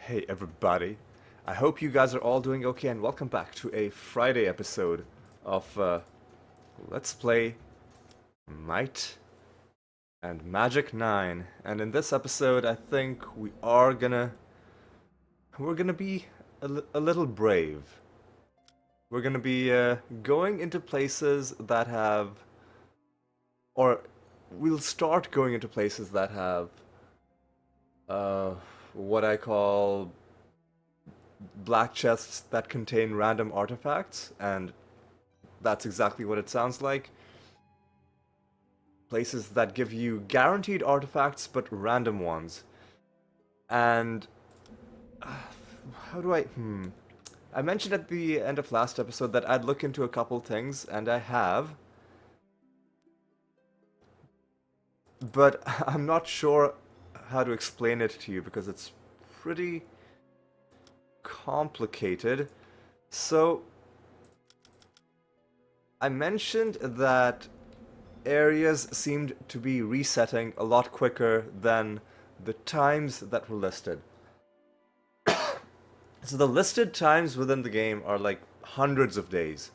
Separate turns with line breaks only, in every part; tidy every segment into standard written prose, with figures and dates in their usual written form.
Hey everybody, I hope you guys are all doing okay and welcome back to a Friday episode of Let's Play Might and Magic 9. And in this episode I think we're gonna be a little brave. We're gonna be going into places that have, or we'll start going into places that have uh, what I call black chests that contain random artifacts, and that's exactly what it sounds like. Places that give you guaranteed artifacts, but random ones. And how do I? I mentioned at the end of last episode that I'd look into a couple things, and I have. But I'm not sure how to explain it to you because it's pretty complicated. So, I mentioned that areas seemed to be resetting a lot quicker than the times that were listed. So the listed times within the game are like hundreds of days.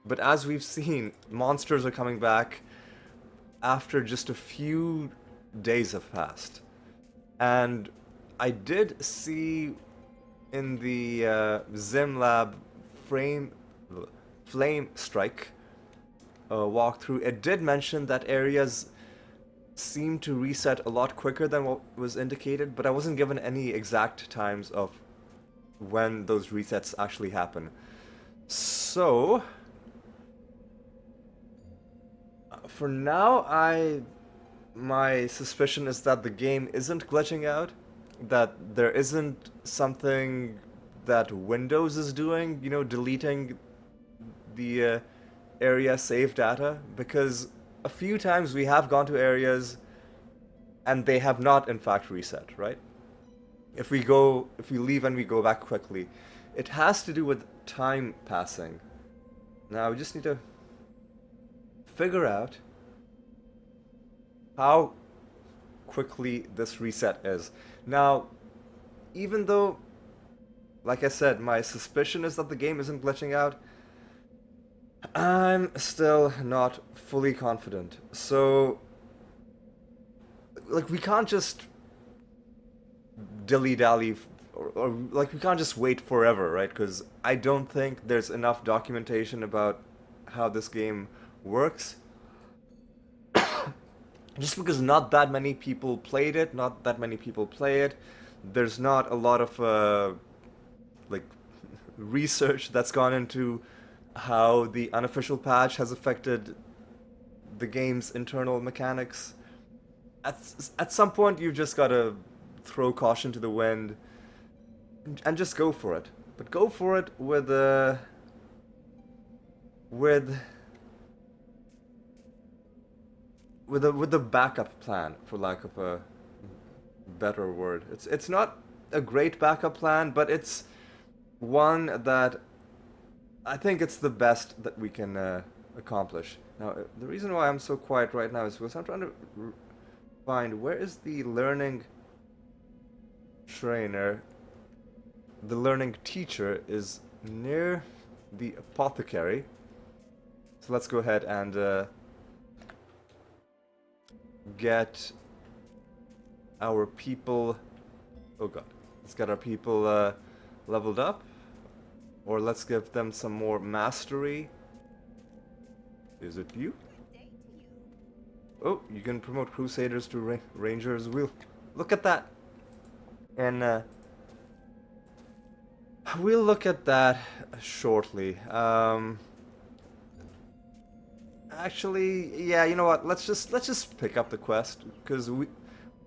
But as we've seen, monsters are coming back after just a few days have passed. And I did see in the Zim Lab frame Flame Strike walkthrough, it did mention that areas seem to reset a lot quicker than what was indicated, but I wasn't given any exact times of when those resets actually happen. So, for now, my suspicion is that the game isn't glitching out, that there isn't something that Windows is doing, deleting the area save data, because a few times we have gone to areas and they have not in fact reset, right? If we leave and we go back quickly, it has to do with time passing. Now we just need to figure out how quickly this reset is. Now, even though, like I said, my suspicion is that the game isn't glitching out, I'm still not fully confident. So, like, we can't just dilly-dally, or like, we can't just wait forever, right? Because I don't think there's enough documentation about how this game works. Just because not that many people played it, not that many people play it, there's not a lot of, like, research that's gone into how the unofficial patch has affected the game's internal mechanics. At some point, you've just got to throw caution to the wind and just go for it. But go for it with with a backup plan, for lack of a better word. It's not a great backup plan, but it's one that I think it's the best that we can accomplish. Now, the reason why I'm so quiet right now is because I'm trying to find where is the learning trainer. The learning teacher is near the apothecary. So let's go ahead and get our people. Oh god, let's get our people leveled up. Or let's give them some more mastery. Is it you? Oh, you can promote Crusaders to Rangers. Look at that. And we'll look at that shortly. Actually, yeah, you know what? Let's just pick up the quest, because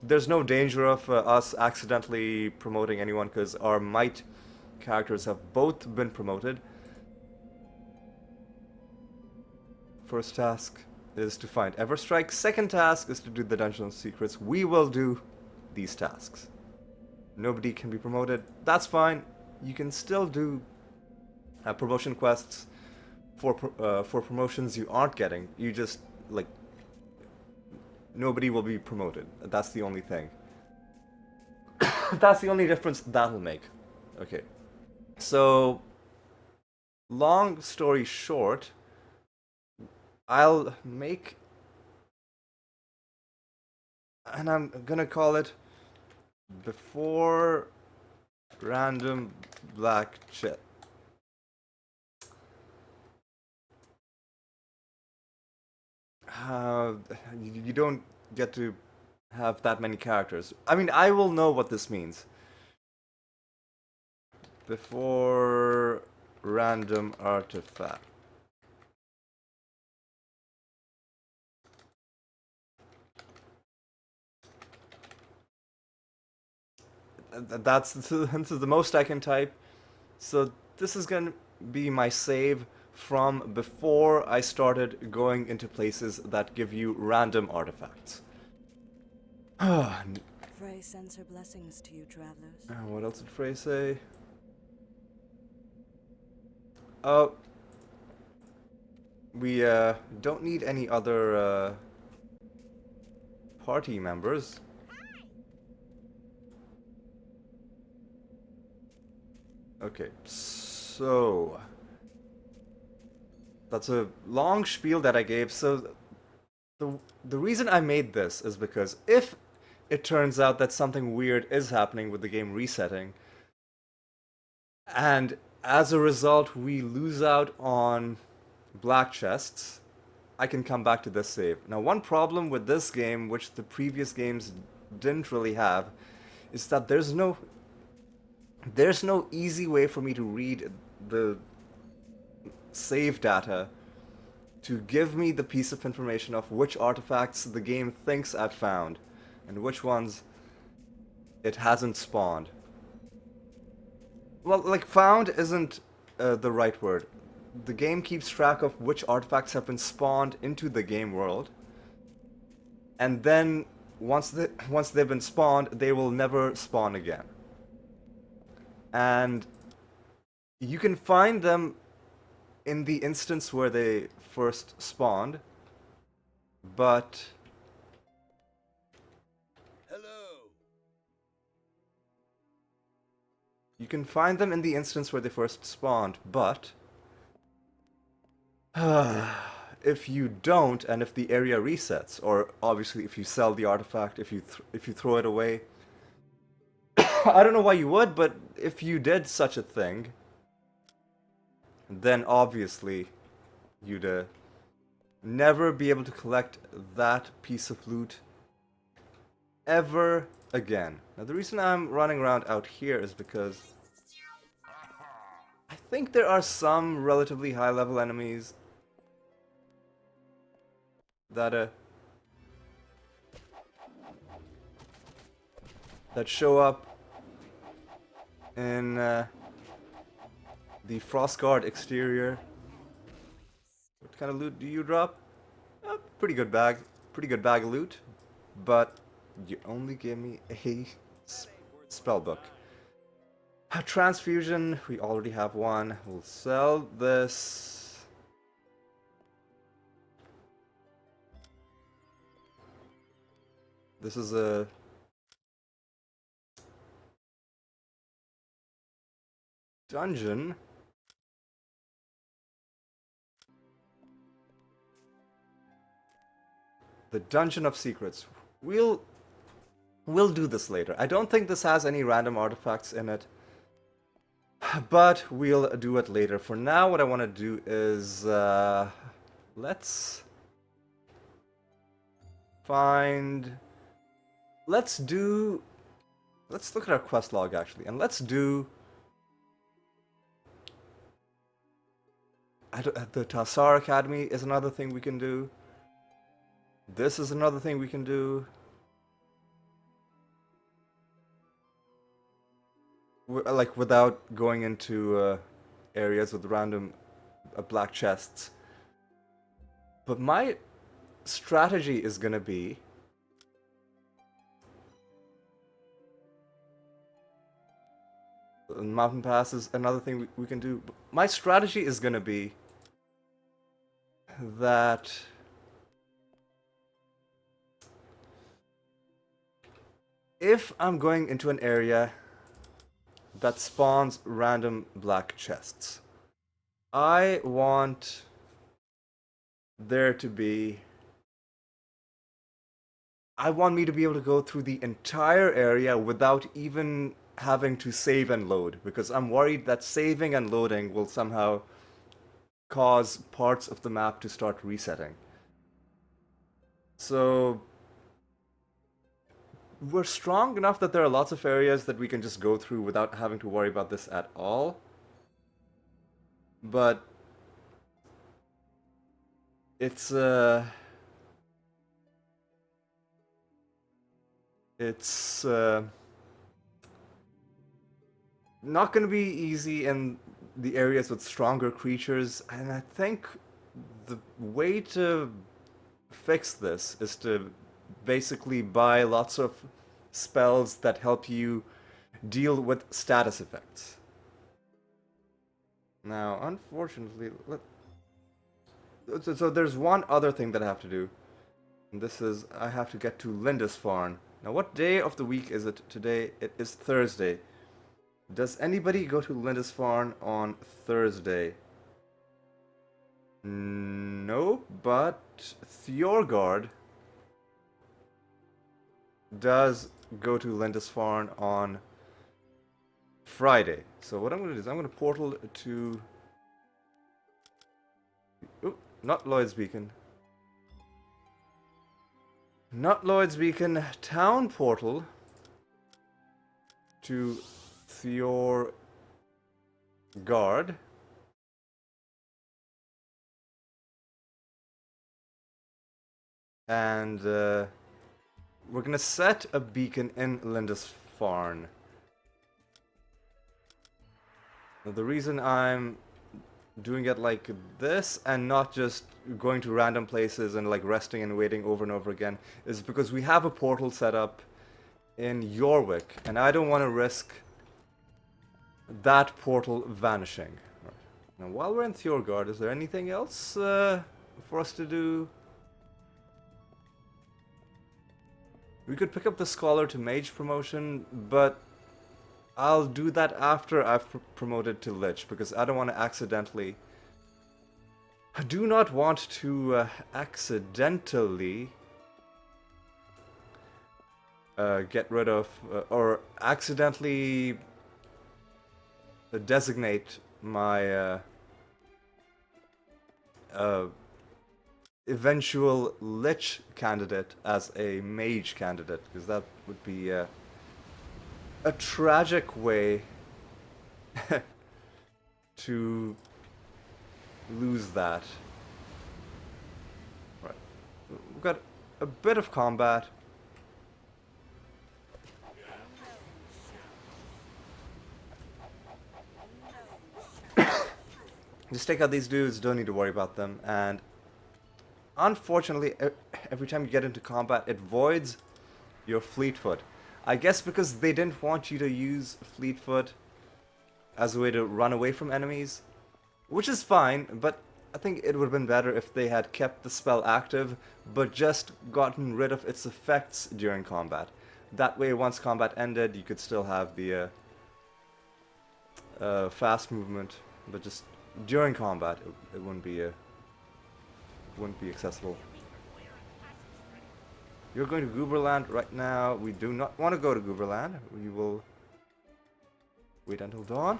there's no danger of us accidentally promoting anyone, because our might characters have both been promoted. First task is to find Everstrike. Second task is to do the dungeon secrets. We will do these tasks. Nobody can be promoted. That's fine. You can still do promotion quests for promotions you aren't getting. You just, like, nobody will be promoted. That's the only thing. That's the only difference that'll make. Okay. So, long story short, I'll make, and I'm gonna call it before random black chest. Uh, you don't get to have that many characters. I mean, I will know what this means. Before random artifact. That's this is the most I can type. So this is gonna be my save from before I started going into places that give you random artifacts.
Frey sends her blessings to you, travelers.
What else did Frey say? Oh, we don't need any other party members. Okay, so that's a long spiel that I gave. So the reason I made this is because if it turns out that something weird is happening with the game resetting, and as a result we lose out on black chests, I can come back to this save. Now, one problem with this game, which the previous games didn't really have, is that there's no easy way for me to read the save data to give me the piece of information of which artifacts the game thinks I've found and which ones it hasn't spawned. Well, like, found isn't the right word. The game keeps track of which artifacts have been spawned into the game world, and then once they've been spawned, they will never spawn again. And you can find them in the instance where they first spawned, but
Hello.
you can find them in the instance where they first spawned, but if you don't, and if the area resets, or obviously if you sell the artifact, if you throw it away, I don't know why you would, but if you did such a thing, then obviously you'd never be able to collect that piece of loot ever again. Now, the reason I'm running around out here is because I think there are some relatively high level enemies that that show up in the Frostguard exterior. What kind of loot do you drop? Pretty good bag of loot, but you only give me a spell book. Transfusion, we already have one. We'll sell this. This is a dungeon. The Dungeon of Secrets. We'll do this later. I don't think this has any random artifacts in it, but we'll do it later. For now, what I want to do is let's find. Let's look at our quest log actually, and let's do. The Tassar Academy is another thing we can do. This is another thing we can do. Like, without going into areas with random black chests. But my strategy is gonna be mountain passes. Another thing we can do. My strategy is gonna be that if I'm going into an area that spawns random black chests, I want there to be. I want me to be able to go through the entire area without even having to save and load, because I'm worried that saving and loading will somehow cause parts of the map to start resetting. So we're strong enough that there are lots of areas that we can just go through without having to worry about this at all. But it's it's not going to be easy in the areas with stronger creatures, and I think the way to fix this is to basically buy lots of spells that help you deal with status effects. Now, unfortunately, so there's one other thing that I have to do. And this is I have to get to Lindisfarne. Now, what day of the week is it today? It is Thursday. Does anybody go to Lindisfarne on Thursday? No, but Thjorgard does go to Lindisfarne on Friday. So what I'm going to do is I'm going to portal to... Oop, not Lloyd's Beacon. Not Lloyd's Beacon. Town portal to Thjorgard. And we're going to set a beacon in Lindisfarne. Now, the reason I'm doing it like this and not just going to random places and like resting and waiting over and over again is because we have a portal set up in Yorwick, and I don't want to risk that portal vanishing. Right. Now, while we're in Thjorgard, is there anything else for us to do? We could pick up the Scholar to Mage promotion, but I'll do that after I've promoted to Lich, because I don't want to accidentally... I do not want to accidentally get rid of, or accidentally designate my eventual Lich candidate as a Mage candidate, because that would be a tragic way to lose that. Right. We've got a bit of combat. Just take out these dudes, don't need to worry about them, and unfortunately, every time you get into combat, it voids your Fleetfoot. I guess because they didn't want you to use Fleetfoot as a way to run away from enemies, which is fine, but I think it would have been better if they had kept the spell active, but just gotten rid of its effects during combat. That way, once combat ended, you could still have the fast movement, but just during combat, it wouldn't be accessible. You're going to Gooberland right now. We do not want to go to Gooberland. We will wait until dawn.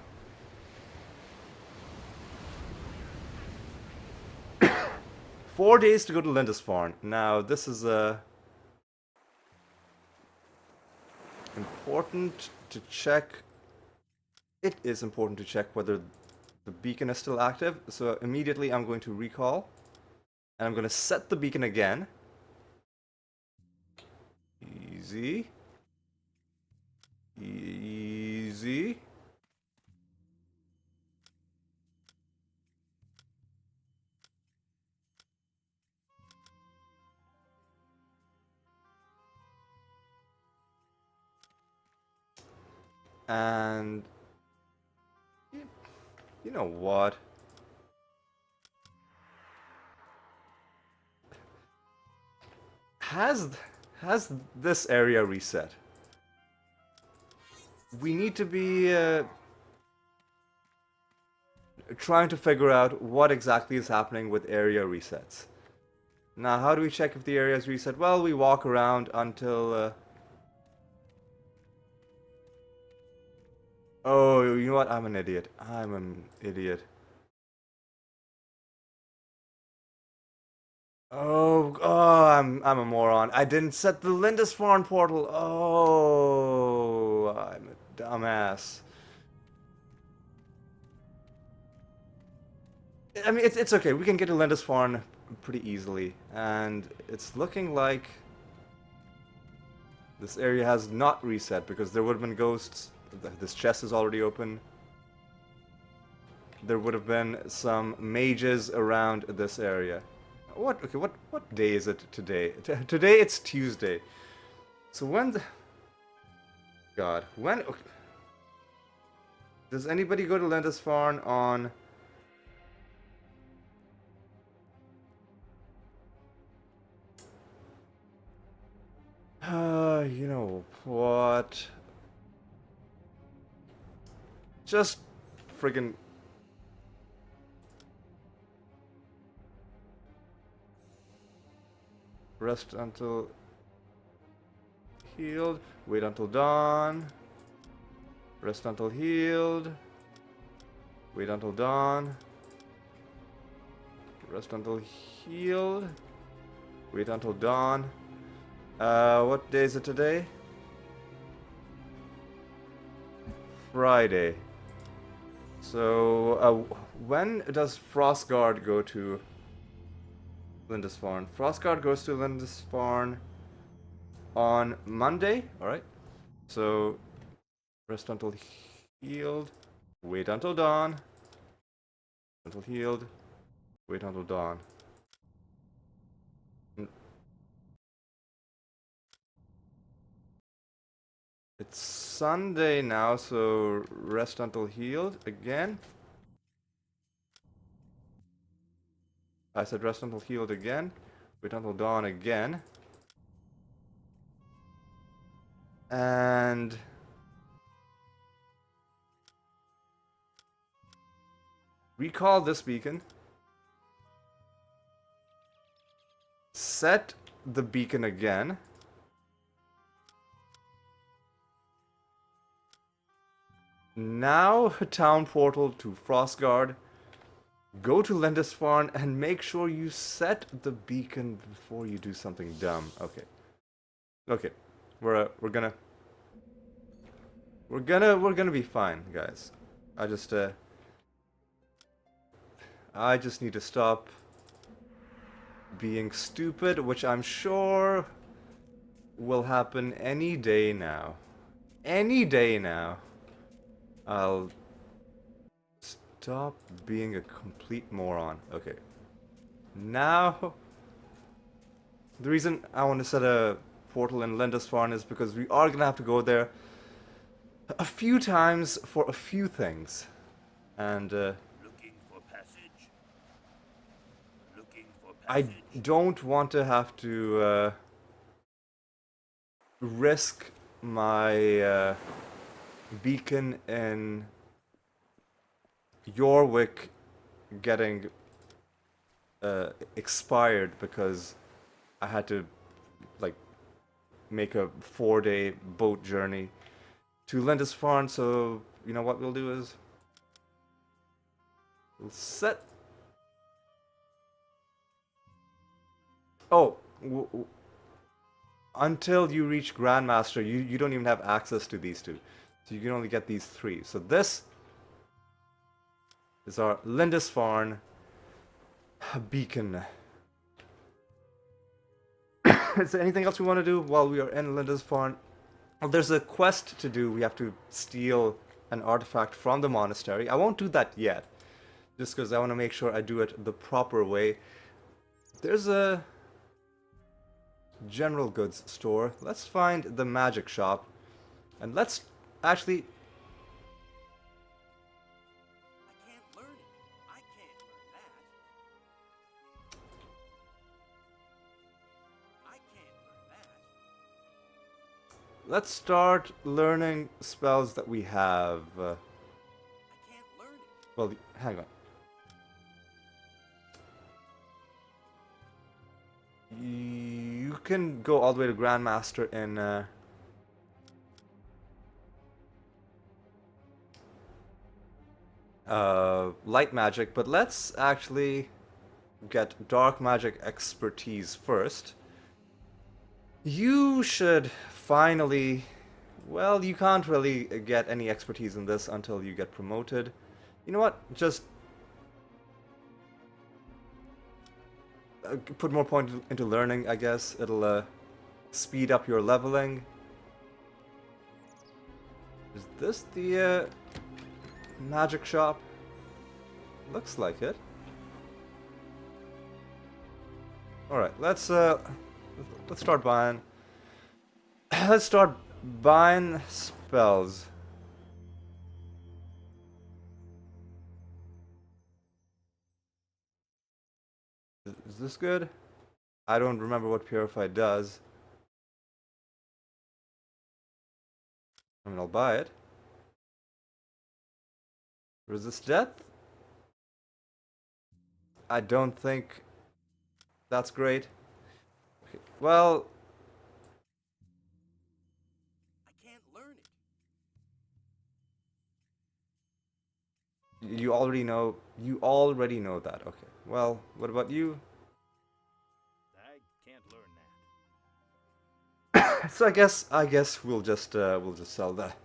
4 days to go to Lindisfarne. Now, this is important to check. It is important to check whether the beacon is still active. So immediately I'm going to recall. And I'm going to set the beacon again. Easy. Easy. And you know what? Has this area reset? we need to be trying to figure out what exactly is happening with area resets. Now, how do we check if the area is reset? Well, we walk around until... Oh, you know what? I'm an idiot. I'm an idiot. I'm a moron. I didn't set the Lindisfarne portal. Oh, I'm a dumbass. I mean, it's okay. We can get to Lindisfarne pretty easily, and it's looking like this area has not reset because there would have been ghosts. This chest is already open. There would have been some mages around this area. What? Okay, what day is it today? Today it's Tuesday. So when the... God, when... Okay. Does anybody go to Lindisfarne on... you know what? Just friggin' rest until healed. Wait until dawn. Rest until healed. Wait until dawn. Rest until healed. Wait until dawn. What day is it today? Friday. So, when does Frostguard go to Lindisfarne? Frostguard goes to Lindisfarne on Monday. Alright. So, rest until healed. Wait until dawn. Until healed. Wait until dawn. It's Sunday now, so rest until healed again. I said rest until healed again. Wait until dawn again. And... recall this beacon. Set the beacon again. Now town portal to Frostguard. Go to Lindisfarne and make sure you set the beacon before you do something dumb. Okay. Okay. We're gonna be fine, guys. I just need to stop being stupid, which I'm sure will happen any day now. Any day now. I'll stop being a complete moron. Okay. Now, the reason I want to set a portal in Lindisfarne is because we are gonna have to go there a few times for a few things. And,
Looking for passage? Looking for
I
passage?
don't want to have to risk my beacon in Yorwick getting expired because I had to like make a 4-day boat journey to Lindisfarne. So you know what we'll do is we'll set. Oh, until you reach Grandmaster, you don't even have access to these two. So you can only get these 3. So this is our Lindisfarne beacon. Is there anything else we want to do while we are in Lindisfarne? Well, there's a quest to do. We have to steal an artifact from the monastery. I won't do that yet, just because I want to make sure I do it the proper way. There's a general goods store. Let's find the magic shop. And let's actually...
I can't learn it. I can't learn that. I can't learn
let's start learning spells that we have.
I can't learn it.
Well, hang on. You can go all the way to Grandmaster in light magic, but let's actually get dark magic expertise first. You should finally... Well, you can't really get any expertise in this until you get promoted. You know what? Just put more points into learning, I guess. It'll speed up your leveling. Is this the magic shop? Looks like it. Alright, let's start buying. Let's start buying spells. Is this good? I don't remember what Purify does. I mean, I'll buy it. Resist death? I don't think that's great. Okay. Well,
I can't learn it.
you already know. You already know that. Okay. Well, what about you?
I can't learn that.
So I guess we'll just sell that.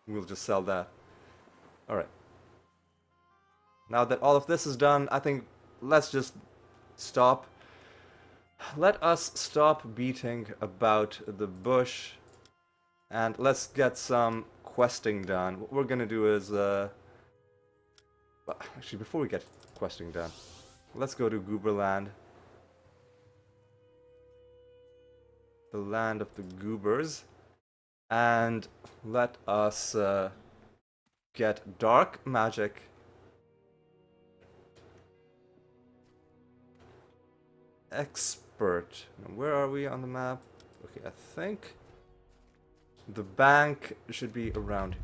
We'll just sell that. All right. Now that all of this is done, I think let's just stop. Let us stop beating about the bush, and let's get some questing done. What we're gonna do is, well, actually, before we get questing done, let's go to Gooberland, the land of the goobers, and let us get dark magic. Expert. Now, where are we on the map? Okay, I think the bank should be around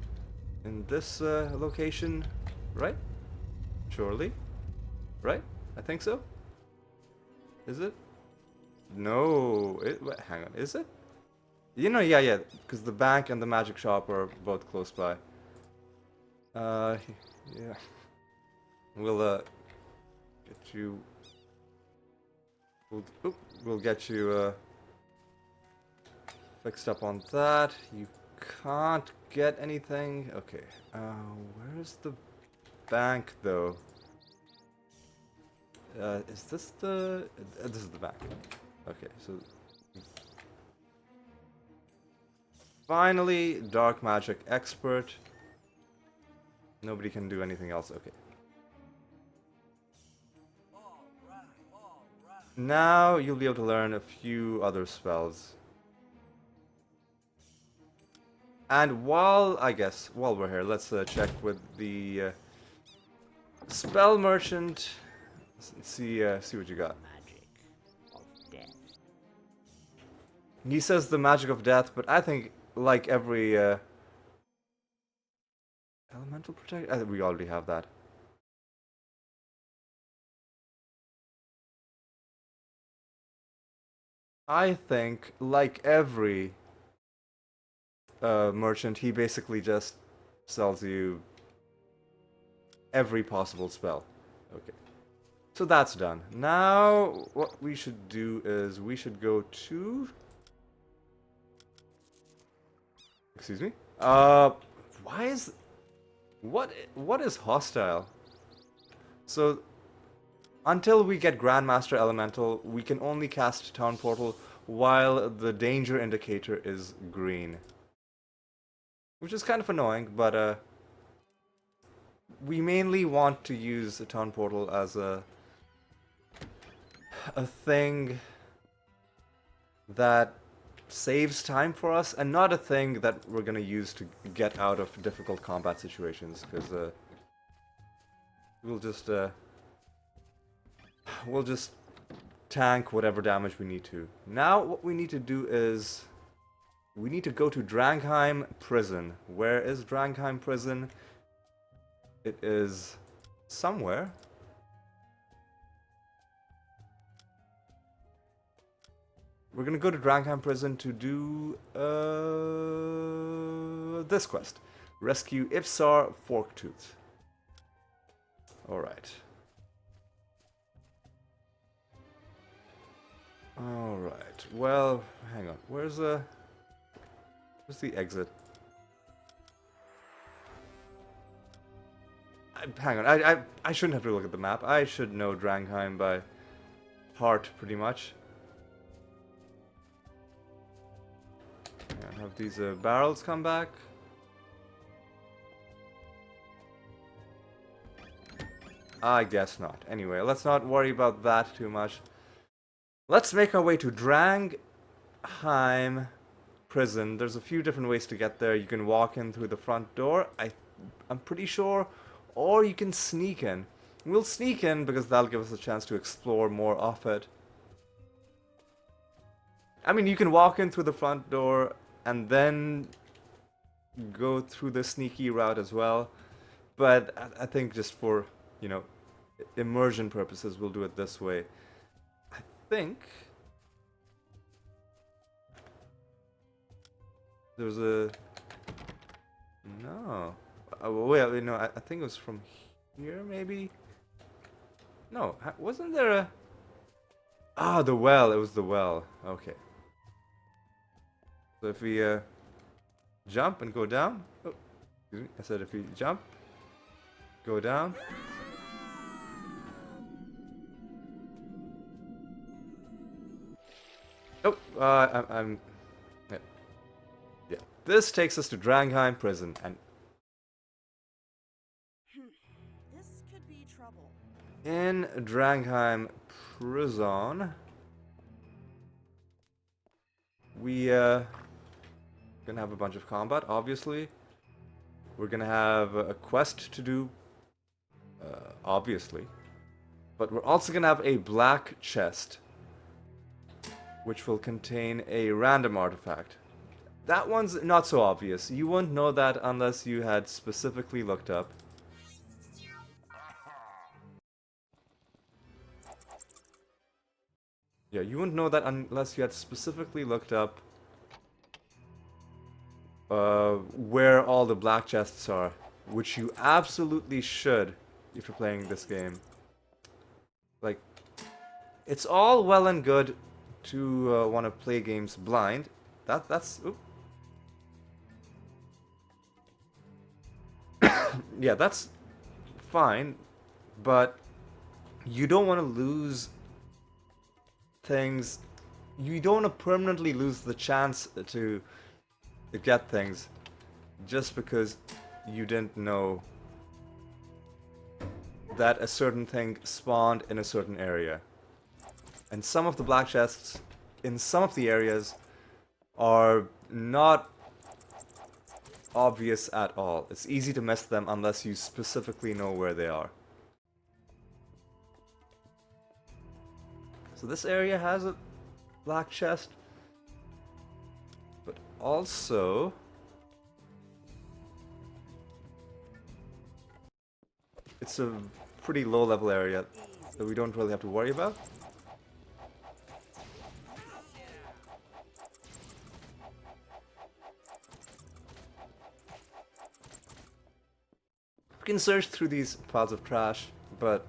in this location, right? Surely, right? I think so. Is it? No. Wait, hang on. Is it? You know, yeah, because the bank and the magic shop are both close by. Yeah. We'll get you. We'll get you fixed up on that. You can't get anything. Okay. Where's the bank though? Is this the? This is the bank. Okay, so finally, dark magic expert. Nobody can do anything else. Okay. Now you'll be able to learn a few other spells. And while we're here, let's check with the spell merchant. See what you got.
Magic of death.
He says the magic of death, but I think like every elemental protect. I think we already have that. I think, like every merchant, he basically just sells you every possible spell. Okay. So that's done. Now, what we should do is we should go to... Excuse me? Why is... What is hostile? So... Until we get Grandmaster Elemental, we can only cast Town Portal while the danger indicator is green. Which is kind of annoying, but we mainly want to use the Town Portal as a thing that saves time for us, and not a thing that we're gonna use to get out of difficult combat situations, because we'll just tank whatever damage we need to. Now what we need to do is We need to go to Drangheim Prison. Where is Drangheim Prison? It is somewhere. We're gonna go to Drangheim Prison to do this quest. Rescue Ifsar Forktooth. Alright. Alright. Well, hang on. Where's the exit? Hang on. I shouldn't have to look at the map. I should know Drangheim by heart, pretty much. Have these barrels come back? I guess not. Anyway, let's not worry about that too much. Let's make our way to Drangheim Prison. There's a few different ways to get there. You can walk in through the front door, I'm pretty sure, or you can sneak in. We'll sneak in because that'll give us a chance to explore more of it. I mean, you can walk in through the front door and then go through the sneaky route as well. But I think just for, you know, immersion purposes, we'll do it this way. I think there's a... No. Wait, no, I think it was from here, maybe? No, wasn't there a... Ah, the well. It was the well. Okay. So if we jump and go down... Oh, excuse me. I said if we jump, go down... Oh, I'm... Yeah. Yeah. This takes us to Drangheim Prison, and...
This could be trouble.
In Drangheim Prison... We, gonna have a bunch of combat, obviously. We're gonna have a quest to do, obviously. But we're also gonna have a black chest, which will contain a random artifact. That one's not so obvious. You wouldn't know that unless you had specifically looked up. Yeah, you wouldn't know that unless you had specifically looked up where all the black chests are, which you absolutely should if you're playing this game. Like, it's all well and good to want to play games blind. That's... Oop. Yeah, that's fine, but you don't want to lose things. You don't want to permanently lose the chance to get things just because you didn't know that a certain thing spawned in a certain area. And some of the black chests in some of the areas are not obvious at all. It's easy to miss them unless you specifically know where they are. So this area has a black chest, but also it's a pretty low level area that we don't really have to worry about. We can search through these piles of trash, but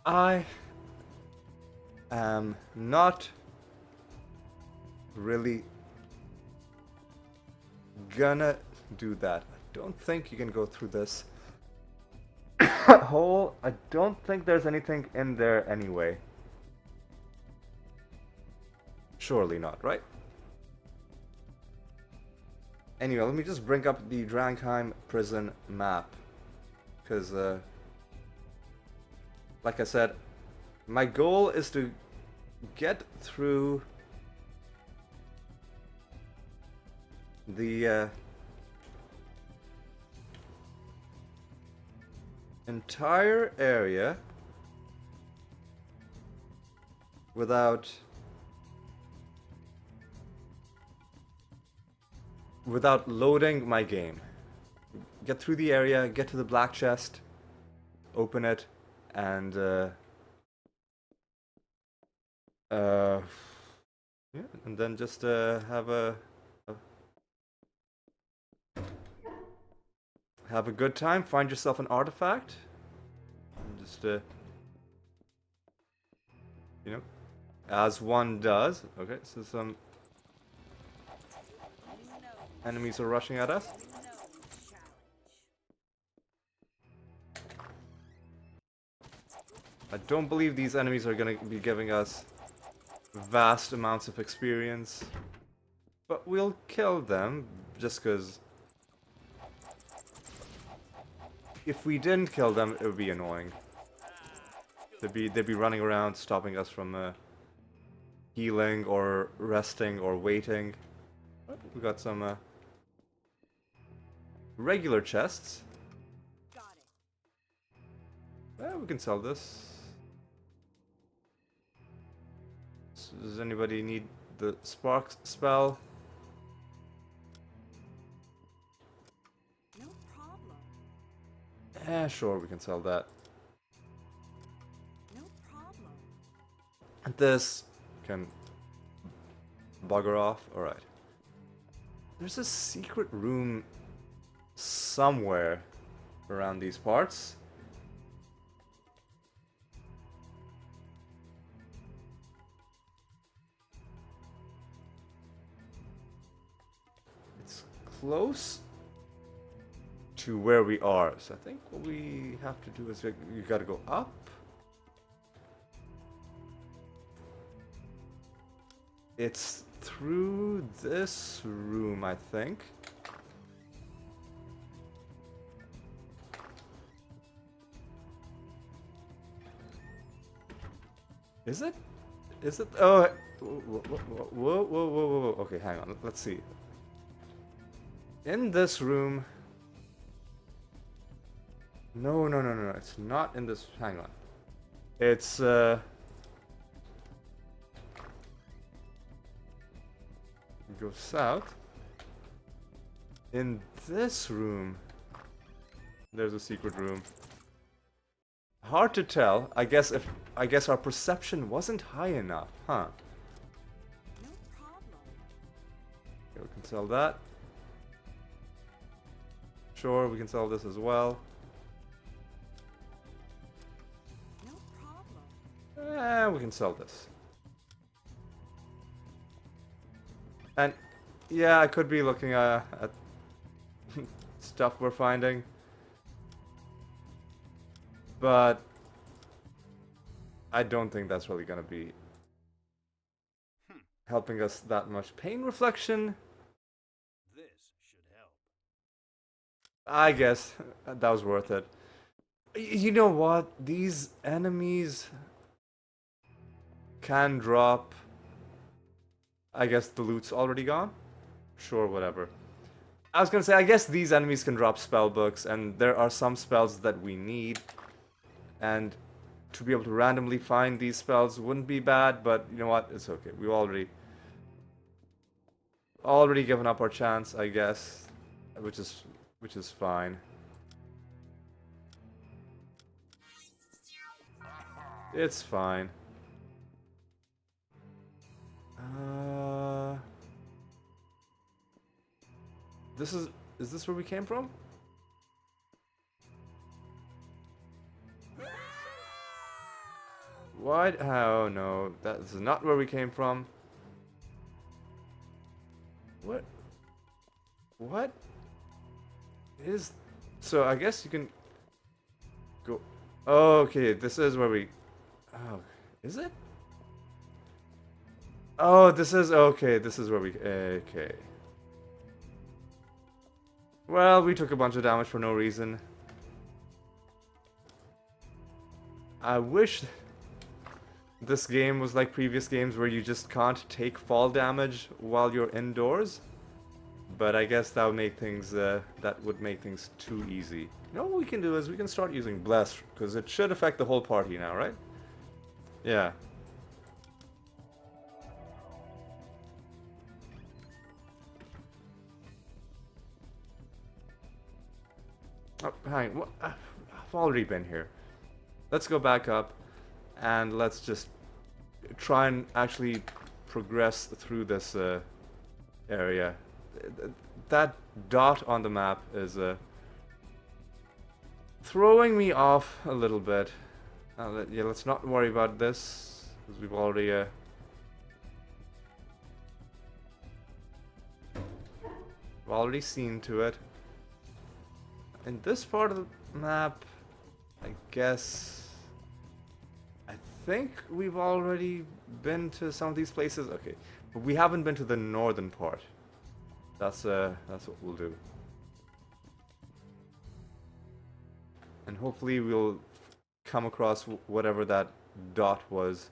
I am not really gonna do that. I don't think you can go through this hole. I don't think there's anything in there anyway. Surely not, right? Anyway, let me just bring up the Drangheim prison map, because like I said, my goal is to get through the entire area without without loading my game. Get through the area, get to the black chest, open it, and yeah, and then just have a good time. Find yourself an artifact, and just you know, as one does. Okay, so some enemies are rushing at us. I don't believe these enemies are gonna be giving us vast amounts of experience, but we'll kill them just because if we didn't kill them, it would be annoying. They'd be running around, stopping us from healing or resting or waiting. Oh, we got some regular chests.
Got it.
We can sell this. Does anybody need the spark spell?
No problem.
Sure, we can sell that.
No problem.
And this can bugger off. Alright. There's a secret room somewhere around these parts. It's close to where we are, so I think what we have to do is you gotta go up. It's through this room, I think. Is it? Is it? Oh, whoa, whoa, whoa, whoa, whoa. Okay, hang on. Let's see. In this room. No, no, no, no, no. It's not in this. Hang on. It's, go south. In this room. There's a secret room. Hard to tell. I guess our perception wasn't high enough, huh?
No problem.
Okay, we can sell that. Sure, we can sell this as well.
No problem.
We can sell this. And yeah, I could be looking at stuff we're finding. But I don't think that's really gonna be helping us that much. Pain reflection,
This should help.
I guess that was worth it. You know what? These enemies can drop. I guess the loot's already gone? Sure, whatever. I was gonna say, I guess these enemies can drop spell books, and there are some spells that we need. And to be able to randomly find these spells wouldn't be bad, but you know what? It's okay. We've already given up our chance, I guess, which is fine. It's fine. Is this where we came from? Why? Oh no, that is not where we came from. What? What? Is... So I guess you can go... Oh, okay, this is where we... Oh, is it? Oh, this is... Okay, this is where we... Okay. Well, we took a bunch of damage for no reason. I wish this game was like previous games where you just can't take fall damage while you're indoors. But I guess that would make things too easy. You know what we can do is we can start using Bless, because it should affect the whole party now, right? Yeah. Oh, hang on. I've already been here. Let's go back up and let's just try and actually progress through this area. That dot on the map is throwing me off a little bit. Yeah, let's not worry about this because we've already seen to it. In this part of the map, I guess I think we've already been to some of these places. Okay, but we haven't been to the northern part. That's what we'll do. And hopefully we'll come across whatever that dot was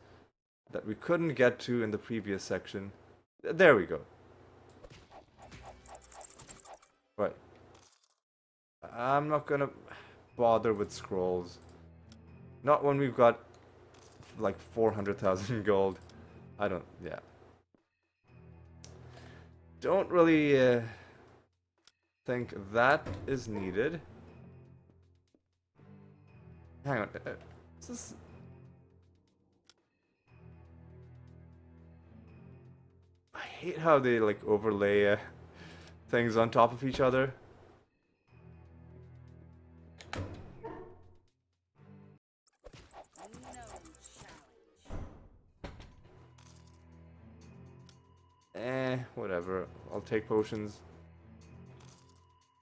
that we couldn't get to in the previous section. There we go. Right. I'm not gonna bother with scrolls. Not when we've got like 400,000 gold. Yeah. Don't really think that is needed. Hang on. Is this... I hate how they like overlay things on top of each other. Whatever. I'll take potions.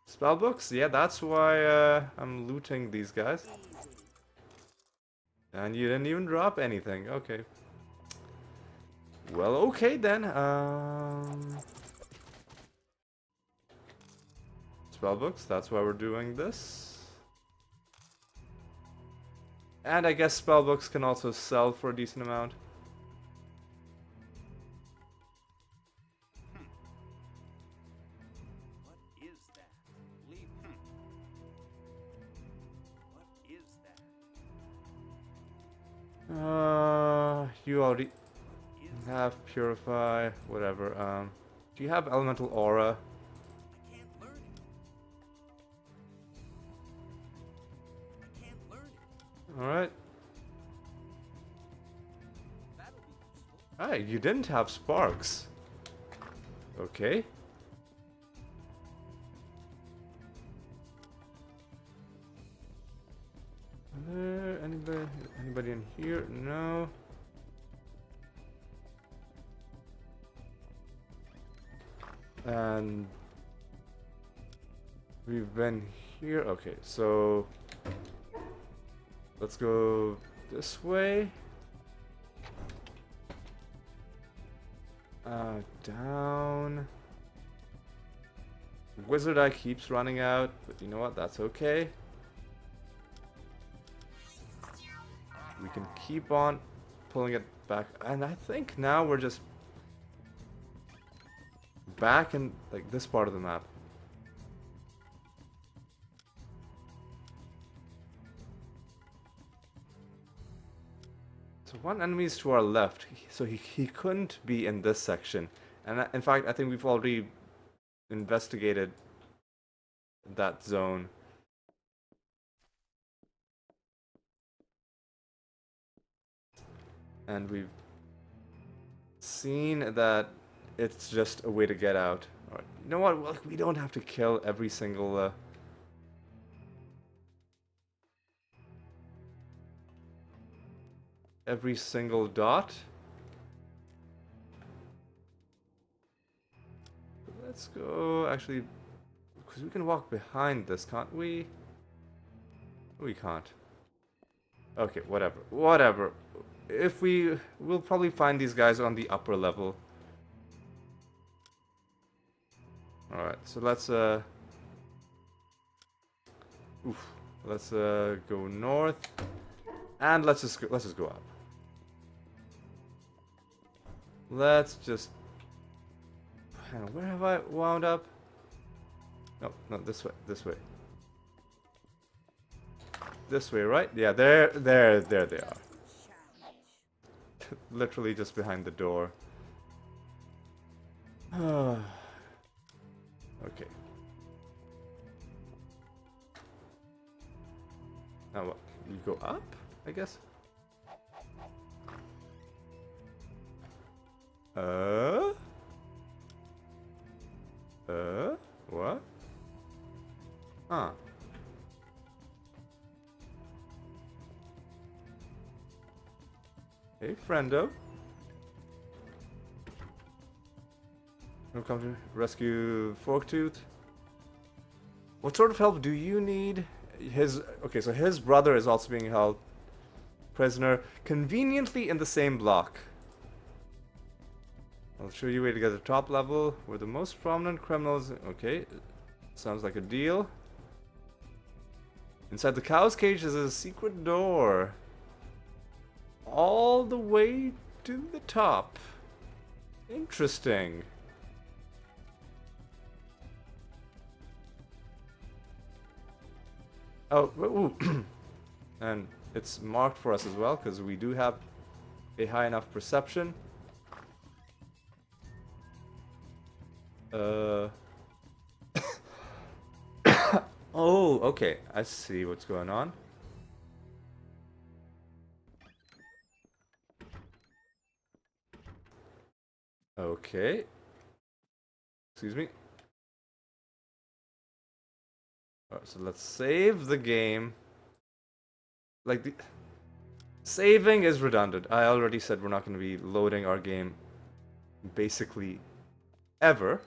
Spellbooks? Yeah, that's why I'm looting these guys. And you didn't even drop anything. Okay. Well, okay then. Spellbooks, that's why we're doing this. And I guess spellbooks can also sell for a decent amount.
What is that? Leave. What is that?
You already have Purify, whatever. Do you have Elemental Aura?
I can't learn it. I can't learn it.
Alright.
That'll be useful.
Hey, you didn't have Sparks. Okay. Are there anybody in here? No. And we've been here. Okay, so let's go this way. Down. Wizard Eye keeps running out, but you know what? That's okay. We can keep on pulling it back, and I think now we're just back in like this part of the map. So one enemy is to our left, so he couldn't be in this section. And in fact, I think we've already investigated that zone. And we've seen that it's just a way to get out. Alright, you know what? Well, we don't have to kill every single dot. Let's go, actually, because we can walk behind this, can't we? We can't. Okay, whatever. If we'll probably find these guys on the upper level. Alright, so let's go north. And let's just go up. Let's just... Hang on, where have I wound up? No, this way. This way, right? Yeah, there they are. Literally just behind the door. Okay. Now what? We go up, I guess. What? Huh. Hey, friendo. No come to rescue Forktooth. What sort of help do you need? Okay, so his brother is also being held prisoner, conveniently in the same block. I'll show you a way to get to the top level, where the most prominent criminals... Okay, sounds like a deal. Inside the cow's cage is a secret door. All the way to the top. Interesting. Oh, ooh. And it's marked for us as well, because we do have a high enough perception. Oh, okay. I see what's going on. Okay. Excuse me. Alright, so let's save the game. Like, the saving is redundant. I already said we're not going to be loading our game basically ever.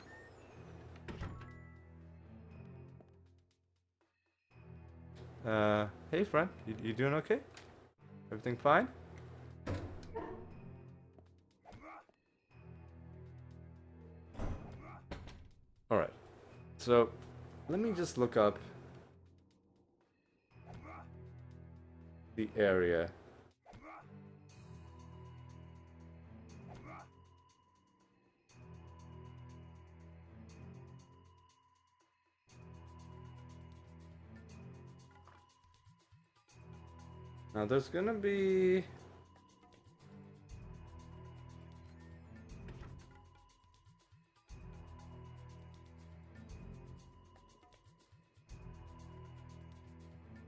Hey friend, you doing okay? Everything fine? Alright, so let me just look up the area. Now there's gonna be...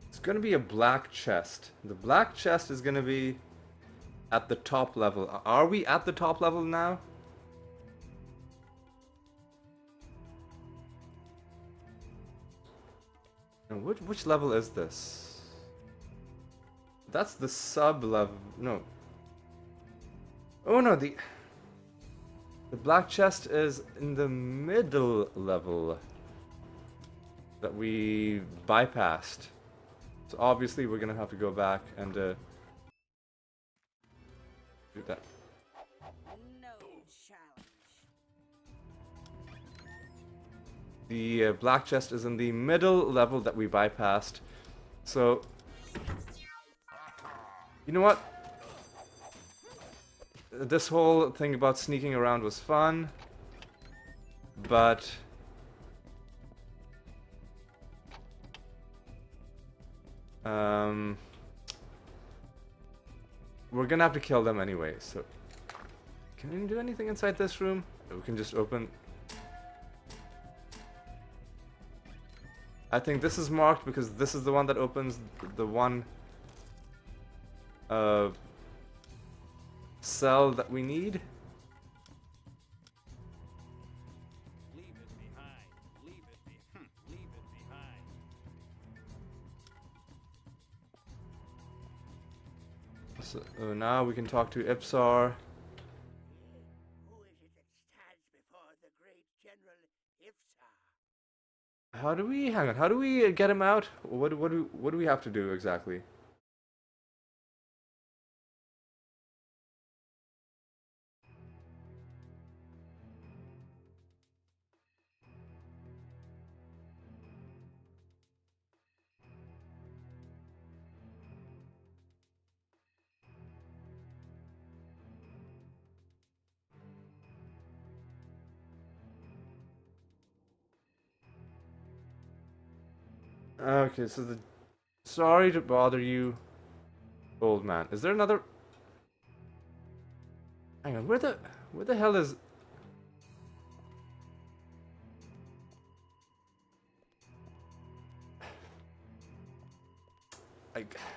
It's gonna be a black chest. The black chest is gonna be at the top level. Are we at the top level now? No, which level is this? That's the sub-level... No. Oh no, the black chest is in the middle level that we bypassed. So obviously we're gonna have to go back and do that.
No challenge.
The black chest is in the middle level that we bypassed. So... You know what? This whole thing about sneaking around was fun, but... we're gonna have to kill them anyway, so... Can we do anything inside this room? We can just open... I think this is marked because this is the one that opens the one... cell that we need.
Leave it behind. Leave it behind.
So now we can talk to Ipsar.
Who is it that stands before the great General Ifsar?
How do we... Hang on, how do we get him out? What do we have to do exactly? Okay, so the... Sorry to bother you, old man. Is there another... Hang on, where the hell is...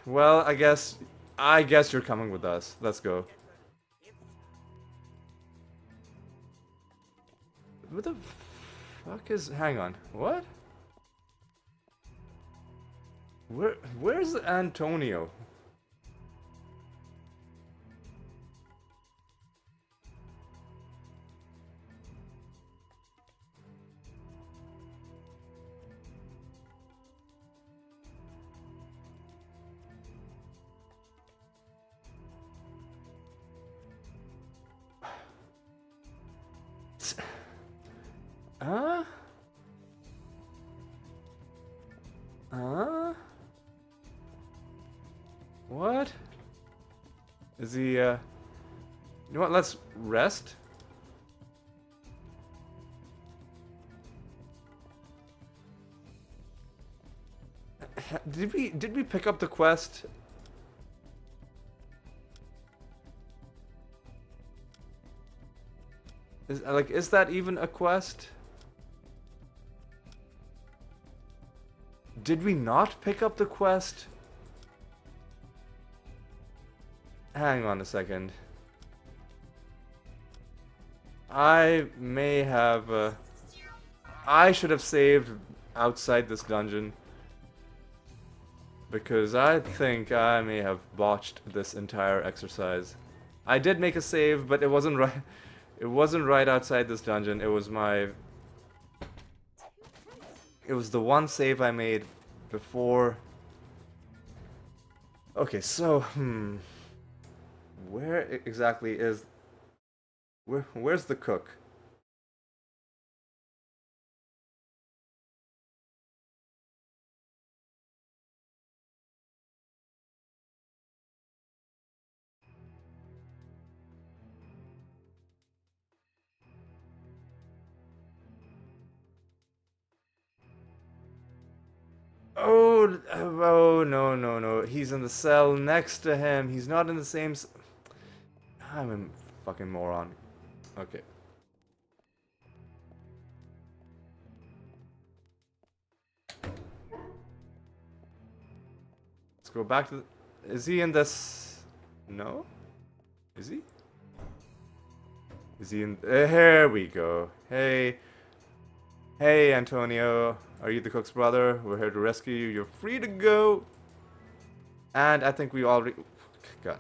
Well, I guess you're coming with us. Let's go. What the fuck is? Hang on. What? Where's Antonio? Huh? Huh? What? Is he, You know what, let's rest? Did we pick up the quest? Is that even a quest? Did we not pick up the quest? Hang on a second. I may have, I should have saved outside this dungeon. Because I think I may have botched this entire exercise. I did make a save, but it wasn't right. It wasn't right outside this dungeon. It was my... It was the one save I made before... Okay, so, where exactly is... Where's the cook? Oh, no. He's in the cell next to him. He's not in the same... I'm a fucking moron. Okay. Let's go back to the... Is he in this... No? Is he? Is he in... Here we go. Hey. Hey, Antonio. Are you the cook's brother? We're here to rescue you. You're free to go. And I think we already... God.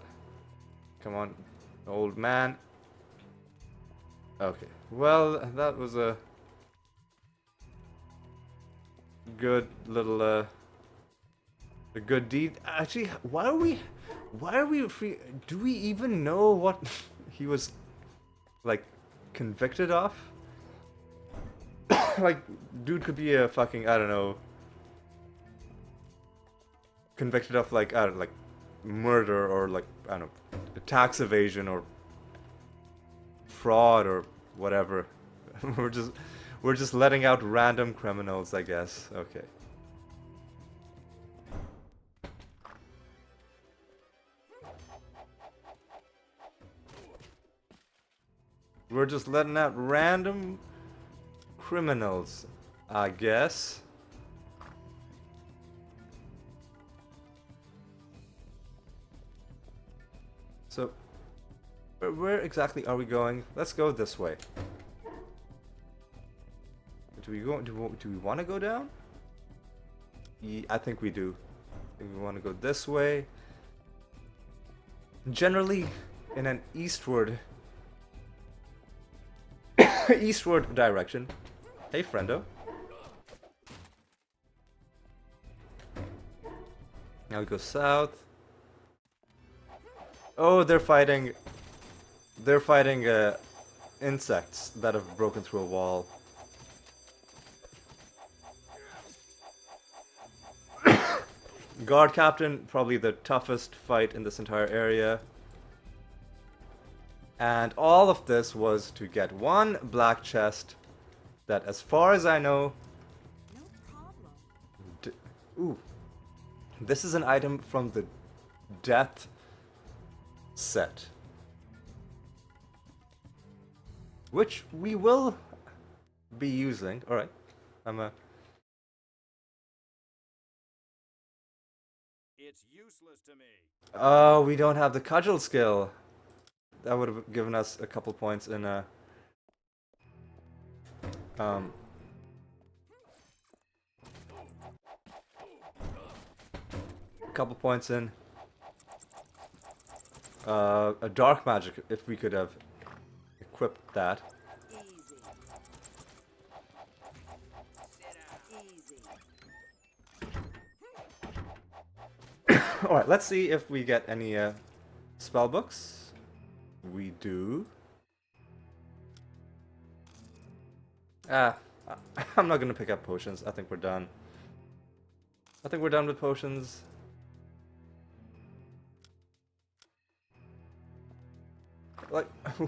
Come on, old man. Okay. Well, that was a... good little, a good deed. Actually, why are we free? Do we even know what he was, like, convicted of? Like, dude could be a fucking, I don't know, convicted of, like, I don't know, like, murder or, like, I don't know, tax evasion or fraud or whatever. We're just letting out random criminals, I guess. Okay. We're just letting out random criminals, I guess. So, where exactly are we going? Let's go this way. Do we want to go down? Yeah, I think we do. I think we want to go this way. Generally, in an eastward eastward direction. Hey, friendo. Now we go south. Oh, they're fighting. They're fighting insects that have broken through a wall. Guard captain, probably the toughest fight in this entire area. And all of this was to get one black chest that, as far as I know...
No problem.
Ooh. This is an item from the death set. Which we will be using. Alright. I'm a...
It's useless to me.
Oh, we don't have the cudgel skill. That would have given us a couple points in um couple points in a dark magic if we could have equipped that.
Easy. Easy.
Alright, let's see if we get any spell books. We do. I'm not gonna pick up potions. I think we're done. I think we're done with potions. Like,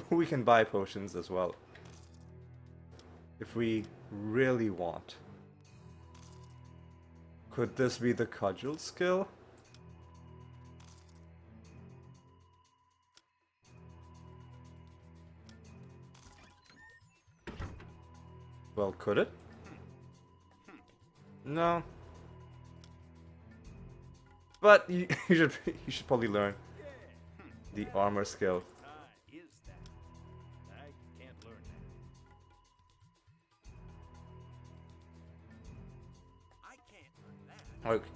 we can buy potions as well. If we really want. Could this be the cudgel skill? Well, could it? No. But you should probably learn the armor skill.
Is that? I can't learn that.
I can't learn that.
Okay,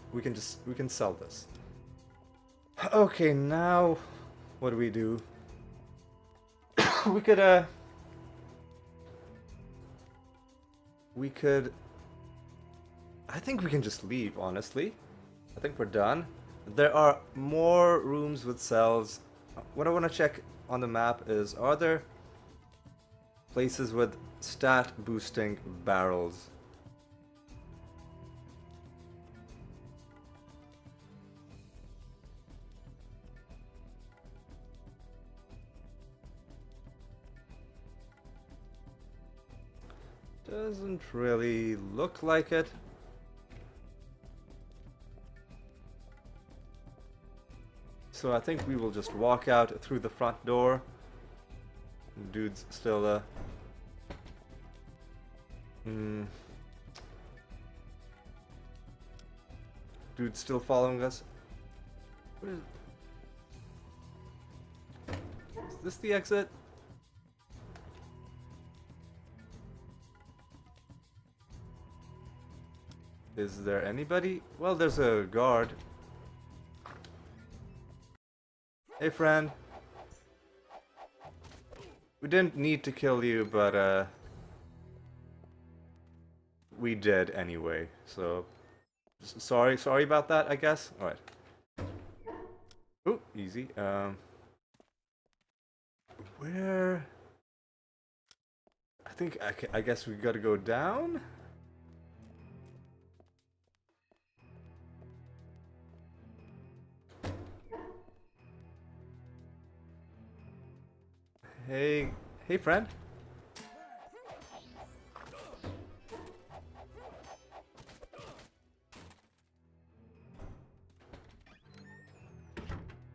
we can sell this. Okay, now what do? We could I think we can just leave, honestly. I think we're done. There are more rooms with cells. What I want to check on the map is, are there places with stat boosting barrels? Doesn't really look like it. So I think we will just walk out through the front door. Dude's still Dude's still following us. Is this the exit? Is there anybody? Well, there's a guard. Hey, friend. We didn't need to kill you, but we did anyway. So sorry about that, I guess. All right. Ooh, easy. Where? I guess we gotta go down. Hey, friend.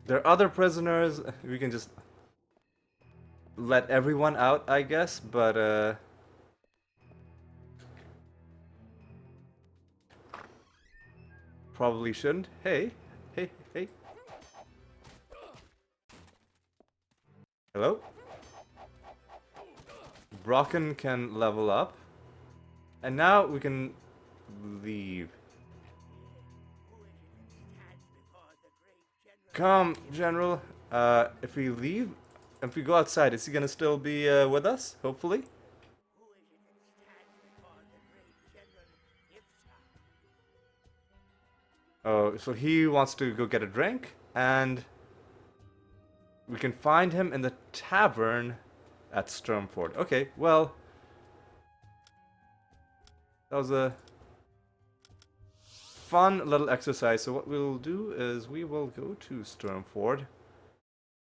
There are other prisoners. We can just let everyone out, I guess, but probably shouldn't. Hey. Hello? Brocken can level up. And now we can leave. Come, General. If we leave, if we go outside, is he gonna still be with us? Hopefully. Oh, so he wants to go get a drink, and we can find him in the tavern at Sturmford. Okay, well, that was a fun little exercise. So what we'll do is we will go to Sturmford.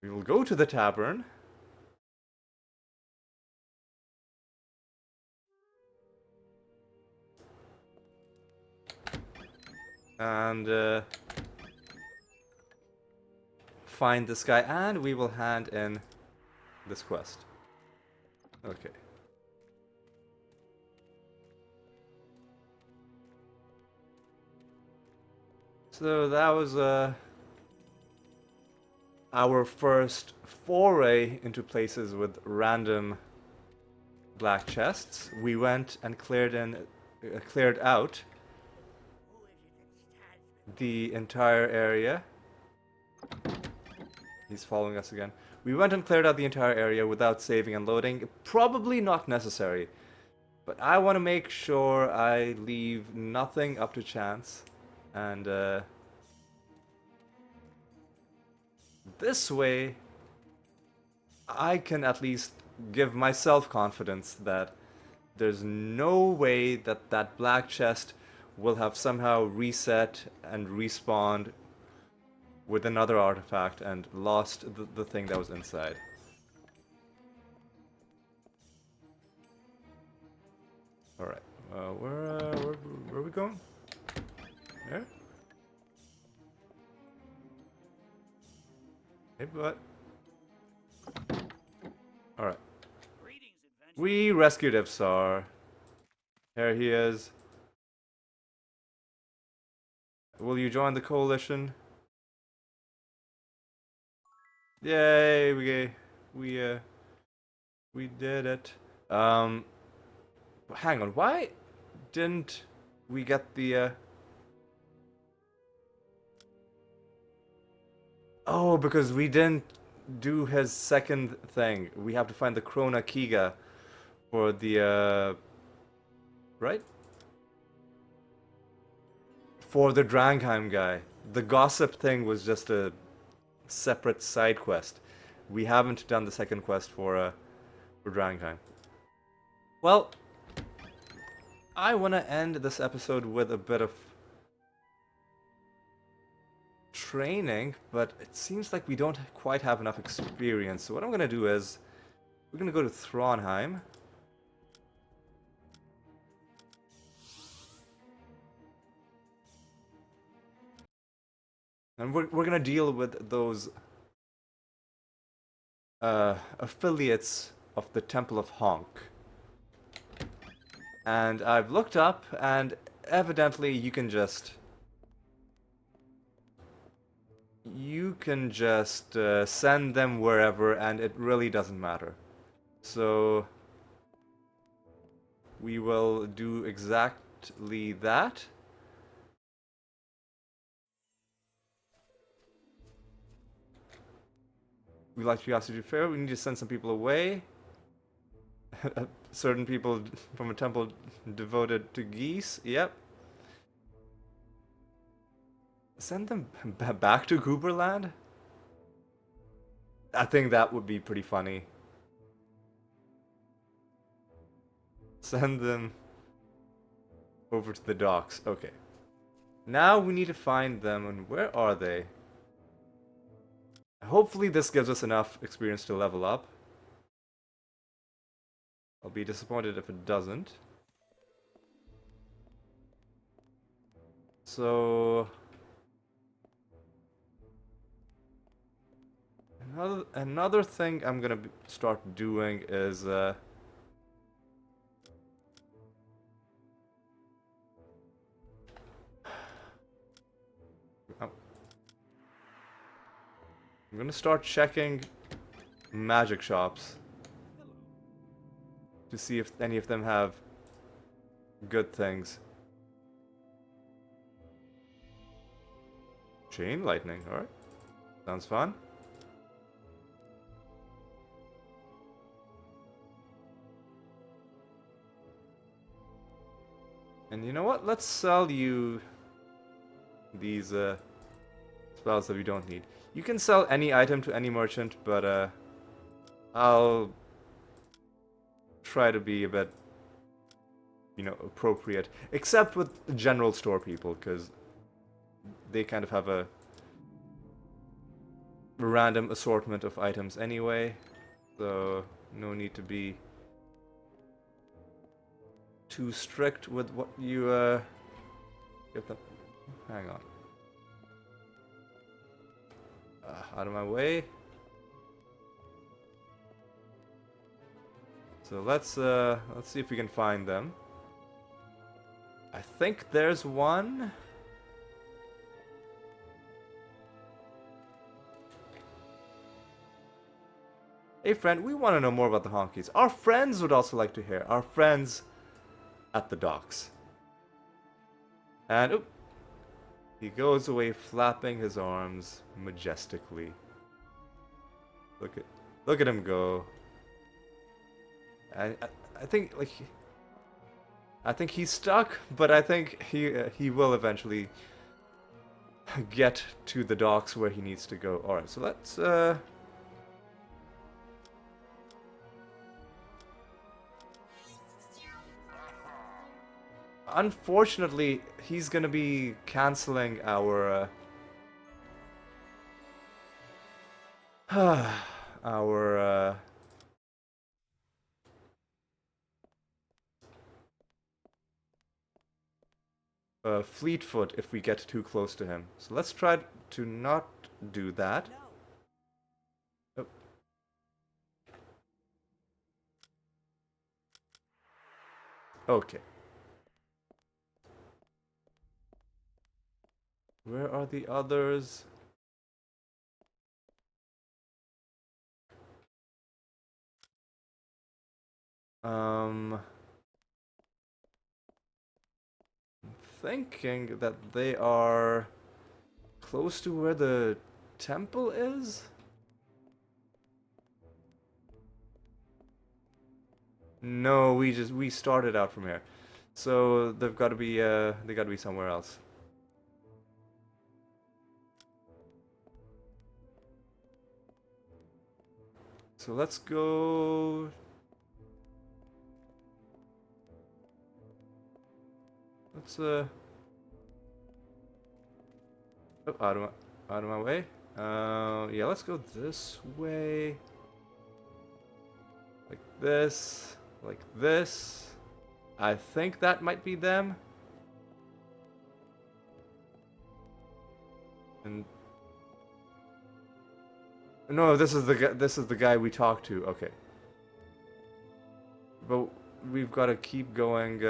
We will go to the tavern. And find this guy, and we will hand in this quest. Okay. So that was our first foray into places with random black chests. We went and cleared out the entire area. He's following us again. We went and cleared out the entire area without saving and loading. Probably not necessary. But I want to make sure I leave nothing up to chance. And this way, I can at least give myself confidence that there's no way that that black chest will have somehow reset and respawned with another artifact and lost the thing that was inside. Alright, where are we going? There? Hey, bud. Alright. We rescued Ivsar. Here he is. Will you join the coalition? Yay, we did it. Hang on, why didn't we get the Oh, because we didn't do his second thing. We have to find the Krona Kiga for the right? For the Drangheim guy. The gossip thing was just a separate side quest. We haven't done the second quest for Drangheim. Well, I want to end this episode with a bit of training, but it seems like we don't quite have enough experience. So what I'm going to do is we're going to go to Thronheim. And we're going to deal with those affiliates of the Temple of Honk. And I've looked up, and evidently you can just send them wherever, and it really doesn't matter. So we will do exactly that. We like Curiosity Fair. We need to send some people away. Certain people from a temple devoted to geese. Yep. Send them back to Gooberland? I think that would be pretty funny. Send them over to the docks. Okay. Now we need to find them, and where are they? Hopefully this gives us enough experience to level up. I'll be disappointed if it doesn't. So another thing I'm gonna start doing is I'm gonna start checking magic shops to see if any of them have good things. Chain lightning, alright. Sounds fun. And you know what? Let's sell you these spells that we don't need. You can sell any item to any merchant, but I'll try to be a bit, you know, appropriate. Except with general store people, because they kind of have a random assortment of items anyway. So no need to be too strict with what you get them. Hang on. Out of my way. So let's see if we can find them. I think there's one. Hey friend, we want to know more about the honkies. Our friends would also like to hear. Our friends at the docks. And oop, he goes away flapping his arms majestically. Look at him go. I think like I think he's stuck, but I think he will eventually get to the docks where he needs to go. All right, so let's unfortunately, he's gonna be canceling our our fleet foot if we get too close to him. So let's try to not do that. Oh. Okay. Where are the others? I'm thinking that they are close to where the temple is? No, we started out from here. So they've got to be they got to be somewhere else. So let's go. Let's oh, out of my way. Yeah, let's go this way. Like this, like this. I think that might be them. And no, this is the guy. This is the guy we talked to. Okay, but we've got to keep going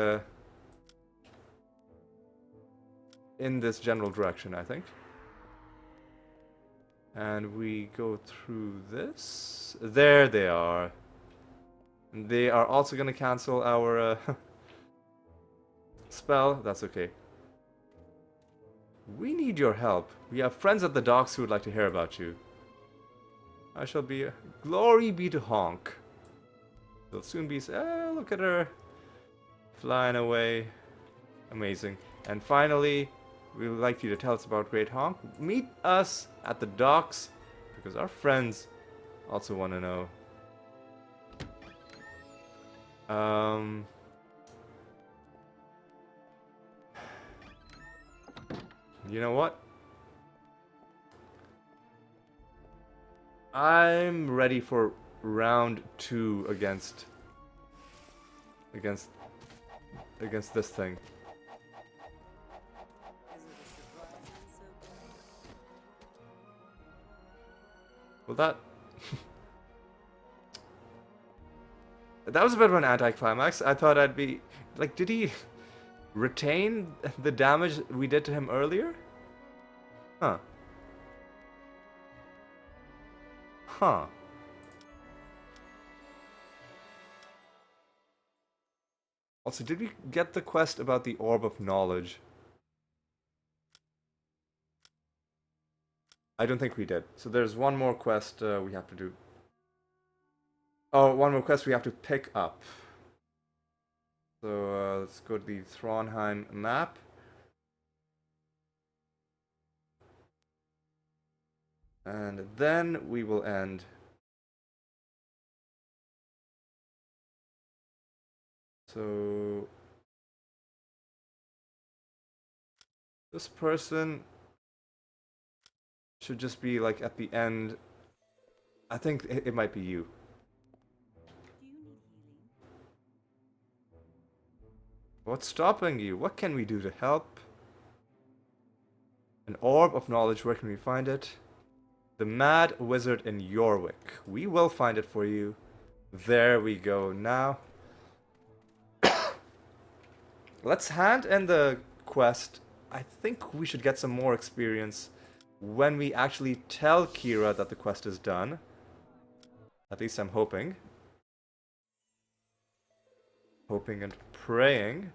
in this general direction, I think. And we go through this. There they are. They are also gonna cancel our spell. That's okay. We need your help. We have friends at the docks who would like to hear about you. I shall be... Glory be to Honk. They'll soon be... look at her. Flying away. Amazing. And finally, we would like you to tell us about Great Honk. Meet us at the docks, because our friends also want to know. You know what? I'm ready for round 2 against this thing. Well, that that was a bit of an anticlimax. I thought I'd be like, did he retain the damage we did to him earlier? Huh. Huh. Also, did we get the quest about the Orb of Knowledge? I don't think we did. So there's one more quest we have to do. Oh, one more quest we have to pick up. So let's go to the Thronheim map. And then we will end. So this person should just be like at the end. I think it might be you. What's stopping you? What can we do to help? An orb of knowledge, where can we find it? The Mad Wizard in Yorwick. We will find it for you. There we go. Now, let's hand in the quest. I think we should get some more experience when we actually tell Kira that the quest is done. At least I'm hoping. Hoping and praying.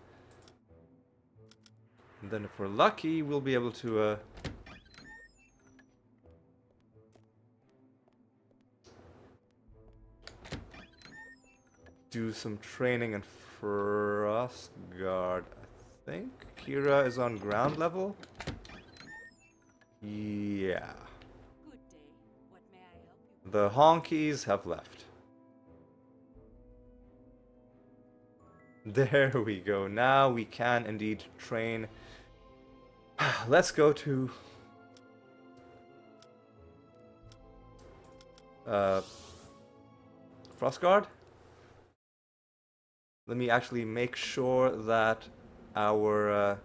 And then if we're lucky, we'll be able to do some training in Frostguard. I think Kira is on ground level. Yeah.
Good day. What may I help you?
The honkies have left. There we go. Now we can indeed train. Let's go to Frostguard. Let me actually make sure that our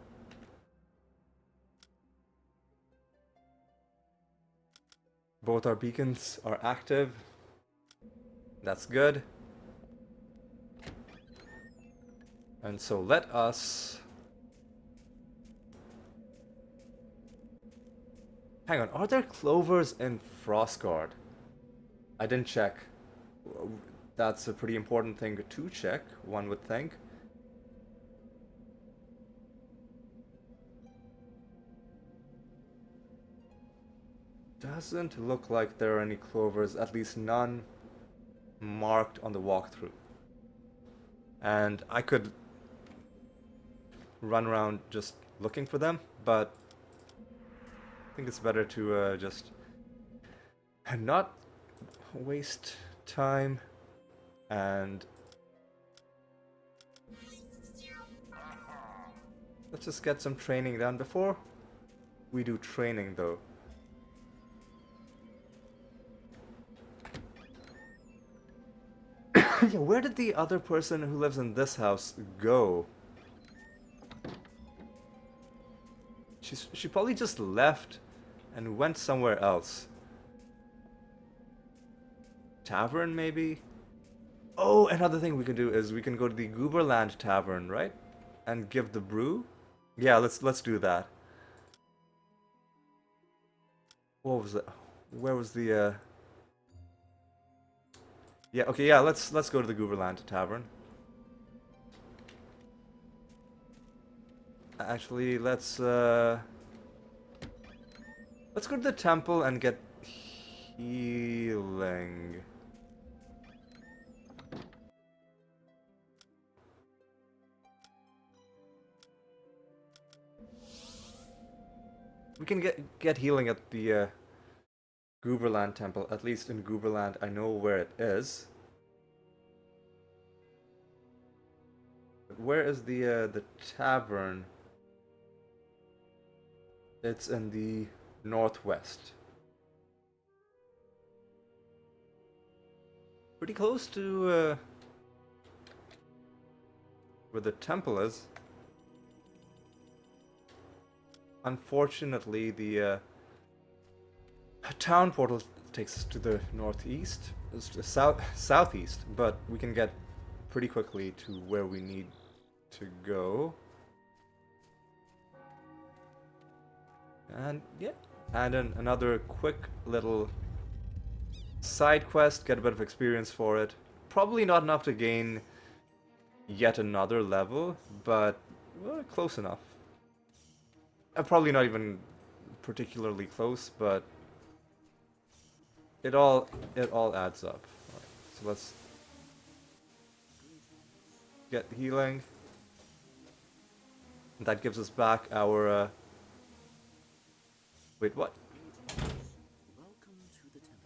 both our beacons are active. That's good. And so let us... Hang on, are there clovers in Frostguard? I didn't check. That's a pretty important thing to check, one would think. Doesn't look like there are any clovers, at least none marked on the walkthrough. And I could run around just looking for them, but I think it's better to just not waste time and let's just get some training done before we do training though. Yeah, where did the other person who lives in this house go? She probably just left and went somewhere else. Tavern, maybe? Oh, another thing we can do is we can go to the Gooberland Tavern, right? And give the brew? Yeah, let's do that. What was it? Where was the Yeah, okay, yeah, let's go to the Gooberland Tavern. Actually, let's go to the temple and get healing. We can get healing at the Gooberland Temple. At least in Gooberland, I know where it is. But where is the tavern? It's in the northwest. Pretty close to where the temple is. Unfortunately, the town portal takes us to the northeast, southeast, but we can get pretty quickly to where we need to go. And yeah, and then another quick little side quest, get a bit of experience for it. Probably not enough to gain yet another level, but well, close enough. Probably not even particularly close, but it all adds up. Right, so let's get healing. That gives us back our wait, what?
Welcome to the temple.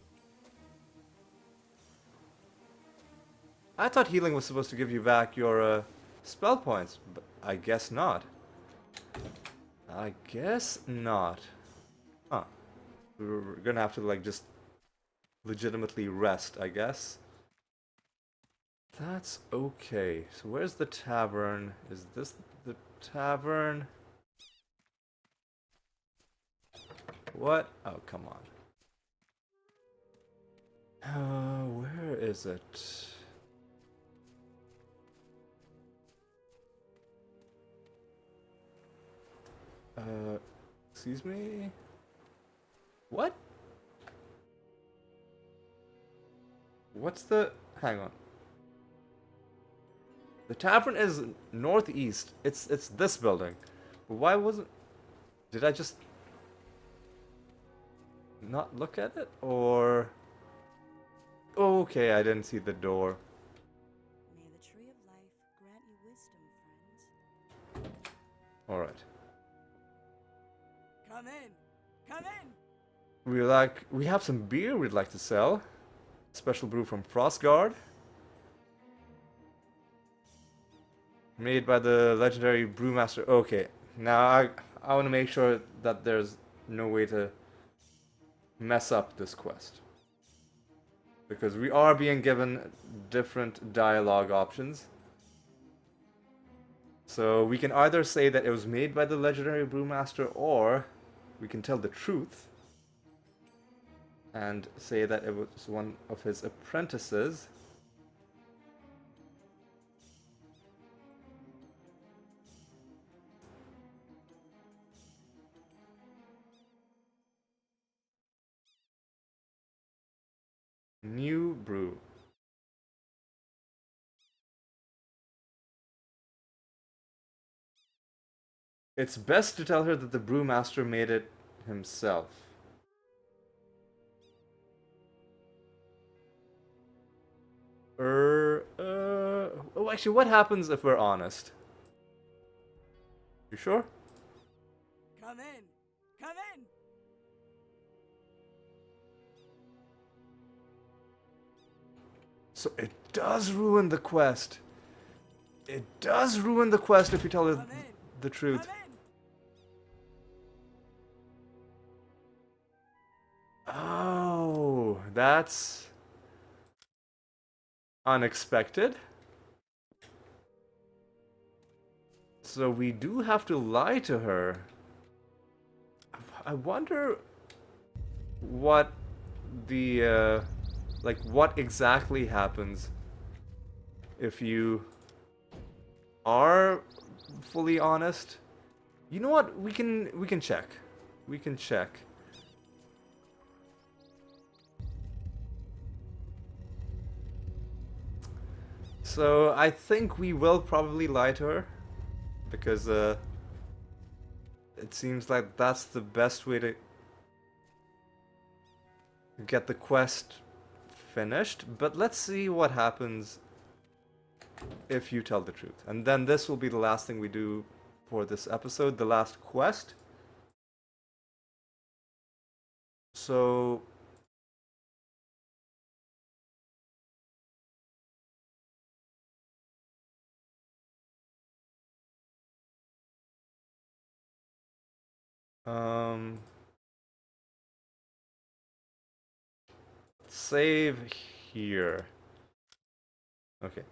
I thought healing was supposed to give you back your spell points, but I guess not. I guess not. Huh. We're gonna have to like just legitimately rest, I guess. That's okay. So where's the tavern? Is this the tavern? What? Oh, come on. Where is it? Excuse me? What? What's the... Hang on. The tavern is northeast. It's this building. Why wasn't... Did I just... not look at it? Or... Okay, I didn't see the door.
May the tree of life grant you wisdom, friends.
Alright.
Come in! Come in!
We have some beer we'd like to sell. Special brew from Frostguard. Made by the legendary brewmaster. Okay, now I want to make sure that there's no way to mess up this quest. Because we are being given different dialogue options. So we can either say that it was made by the legendary brewmaster, or we can tell the truth and say that it was one of his apprentices. New brew. It's best to tell her that the brewmaster made it himself. Oh, actually, what happens if we're honest? You sure?
Come in! Come in!
So it does ruin the quest. It does ruin the quest if you tell her
Come in!
the truth.
Come in!
Oh, that's unexpected. So we do have to lie to her. I wonder what the like what exactly happens if you are fully honest. You know what? We can check. We can check. So I think we will probably lie to her, because it seems like that's the best way to get the quest finished. But let's see what happens if you tell the truth. And then this will be the last thing we do for this episode, the last quest. So save here. Okay.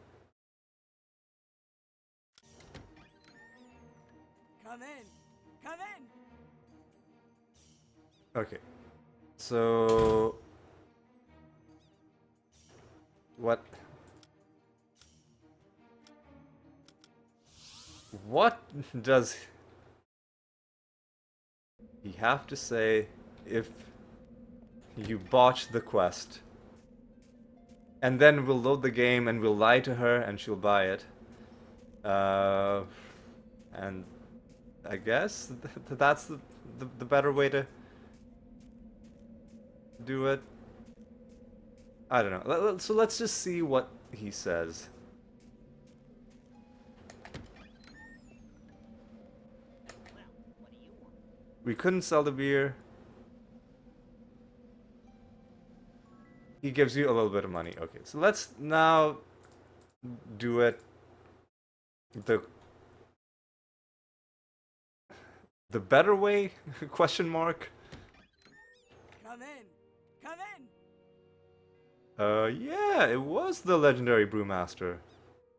Come in! Come in!
Okay. So what does he have to say if you botch the quest? And then we'll load the game and we'll lie to her and she'll buy it. And I guess that's the better way to do it. I don't know. So let's just see what he says. We couldn't sell the beer. He gives you a little bit of money. Okay, so let's now do it the better way? Question mark.
Come in! Come in!
Yeah, it was the legendary brewmaster.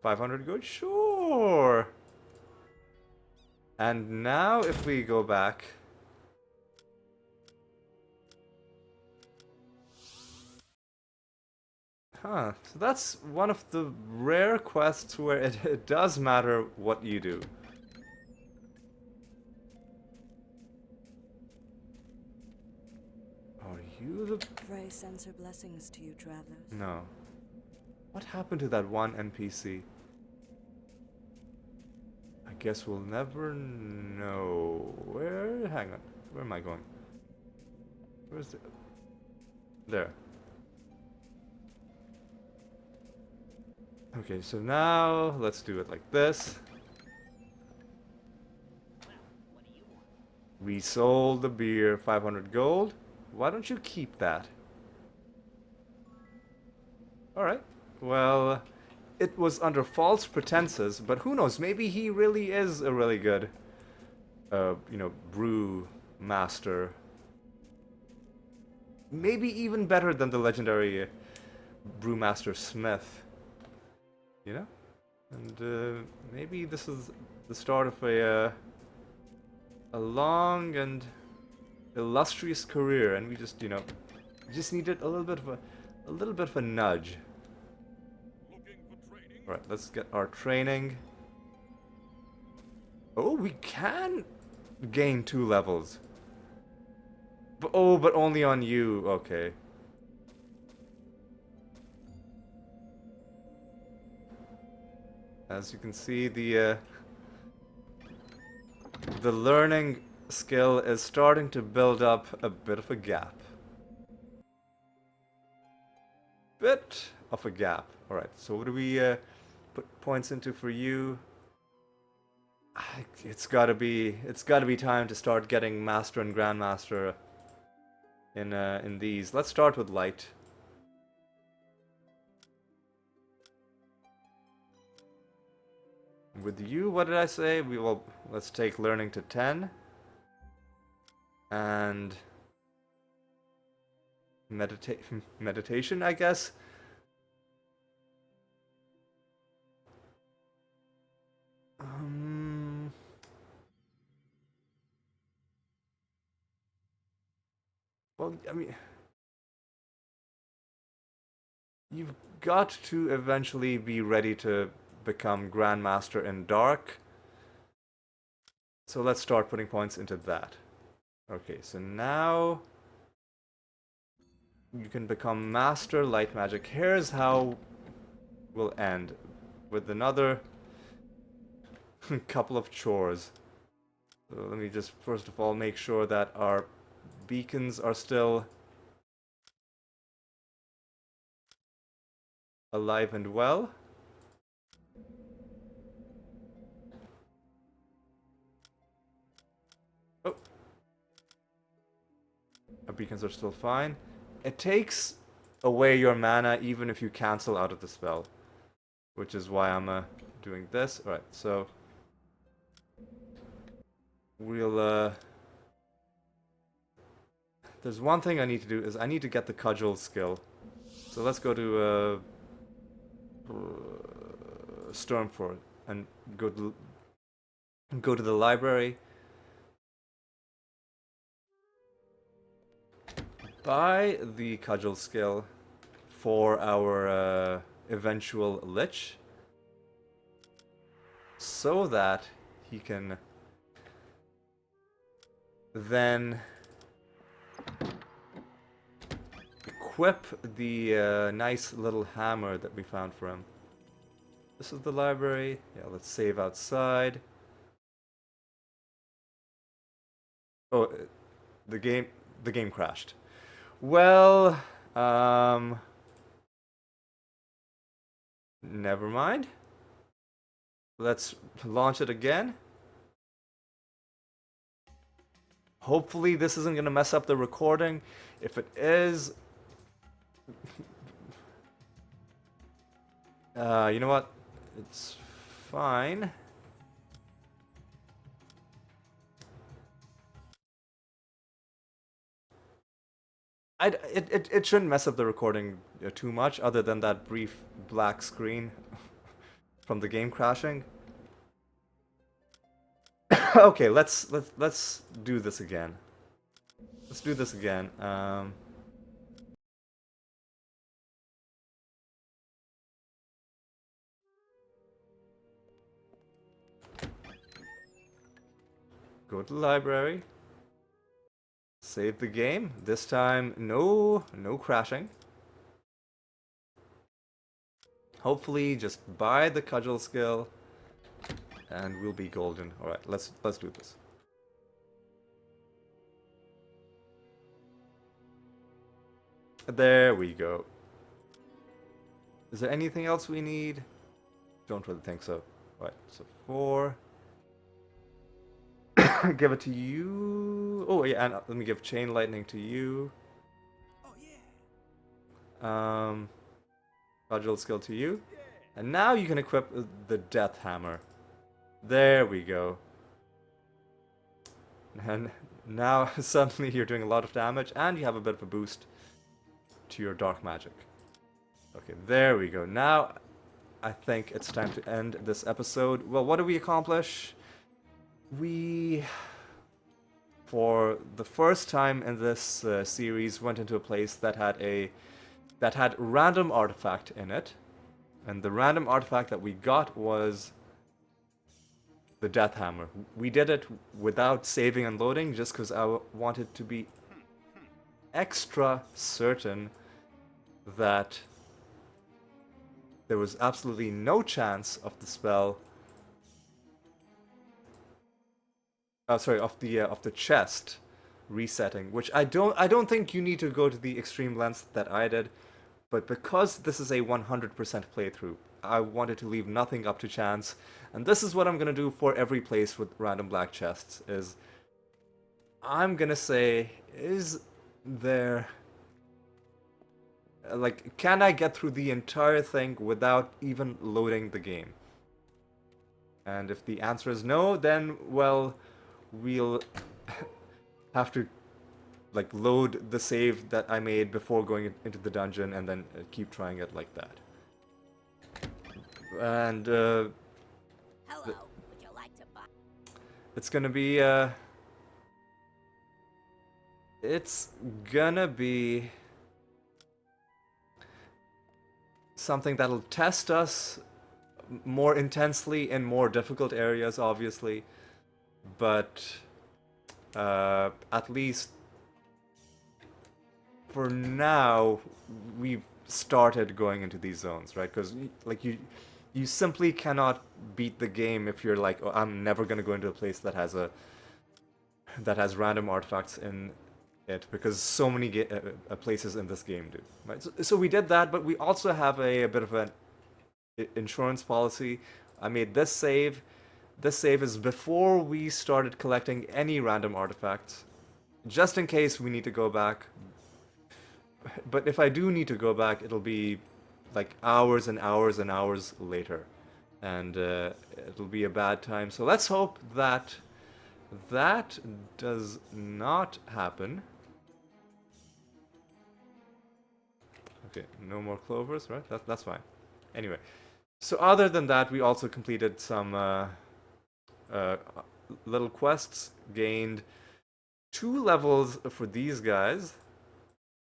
500 good? Sure. And now if we go back... Huh, so that's one of the rare quests where it does matter what you do. Are you the...
Frey sends her blessings to you, travelers.
No. What happened to that one NPC? I guess we'll never know. Where? Hang on. Where am I going? Where's it? There. Okay, so now let's do it like this. We sold the beer, 500 gold. Why don't you keep that? Alright. Well, it was under false pretenses, but who knows? Maybe he really is a really good, brew master. Maybe even better than the legendary brewmaster Smith. You know? And maybe this is the start of a long and illustrious career, and we just, just needed a little bit of a nudge. All right, let's get our training. Oh, we can gain 2 levels. But only on you. Okay. As you can see, the learning skill is starting to build up a bit of a gap. Bit of a gap. All right. So what do we put points into for you? It's gotta be time to start getting master and grandmaster in these. Let's start with light. With you, what did I say? Let's take learning to 10. And meditation, I guess. Well, I mean, you've got to eventually be ready to become Grandmaster in Dark. So let's start putting points into that. Okay, so now you can become Master Light Magic. Here's how we'll end, with another couple of chores. So let me just first of all make sure that our beacons are still alive and well. Oh. Our beacons are still fine. It takes away your mana even if you cancel out of the spell, which is why I'm doing this. Alright, so we'll there's one thing I need to do, is I need to get the cudgel skill. So let's go to Stormford and go to the library. Buy the cudgel skill for our eventual lich, so that he can then equip the nice little hammer that we found for him. This is the library. Yeah, let's save outside. Oh, the game crashed. Well, never mind. Let's launch it again. Hopefully this isn't gonna mess up the recording. If it is, you know what? It's fine. It shouldn't mess up the recording too much, other than that brief black screen from the game crashing. Okay, let's do this again. Let's do this again. Go to the library. Save the game. This time, no crashing. Hopefully, just buy the cudgel skill, and we'll be golden. All right, let's do this. There we go. Is there anything else we need? Don't really think so. Right, so 4. Give it to you. Oh yeah, and let me give chain lightning to you.
Oh yeah.
Cudgel skill to you. And now you can equip the death hammer. There we go. And now suddenly you're doing a lot of damage and you have a bit of a boost to your dark magic. Okay, there we go. Now I think it's time to end this episode. Well, what did we accomplish? We, for the first time in this series, went into a place that had random artifact in it, and the random artifact that we got was the death hammer. We did it without saving and loading, just because I wanted to be extra certain that there was absolutely no chance of the spell. Of the chest resetting, which I don't think you need to go to the extreme lengths that I did, but because this is a 100% playthrough, I wanted to leave nothing up to chance, and this is what I'm gonna do for every place with random black chests. Is I'm gonna say, is there, like, can I get through the entire thing without even loading the game? And if the answer is no, then, well, we'll have to like load the save that I made before going into the dungeon and then keep trying it like that. And
Hello, would you like to buy?
it's gonna be something that'll test us more intensely in more difficult areas, obviously. But at least for now, we've started going into these zones, right? Because like you simply cannot beat the game if you're like, oh, I'm never gonna go into a place that has random artifacts in it, because so many places in this game do, right? So we did that, but we also have a bit of an insurance policy. I made this save. This save is before we started collecting any random artifacts, just in case we need to go back. But if I do need to go back, it'll be like hours and hours and hours later, and it'll be a bad time. So let's hope that that does not happen. Okay, no more clovers, right? That's fine. Anyway, so other than that, we also completed some little quests, gained 2 levels for these guys,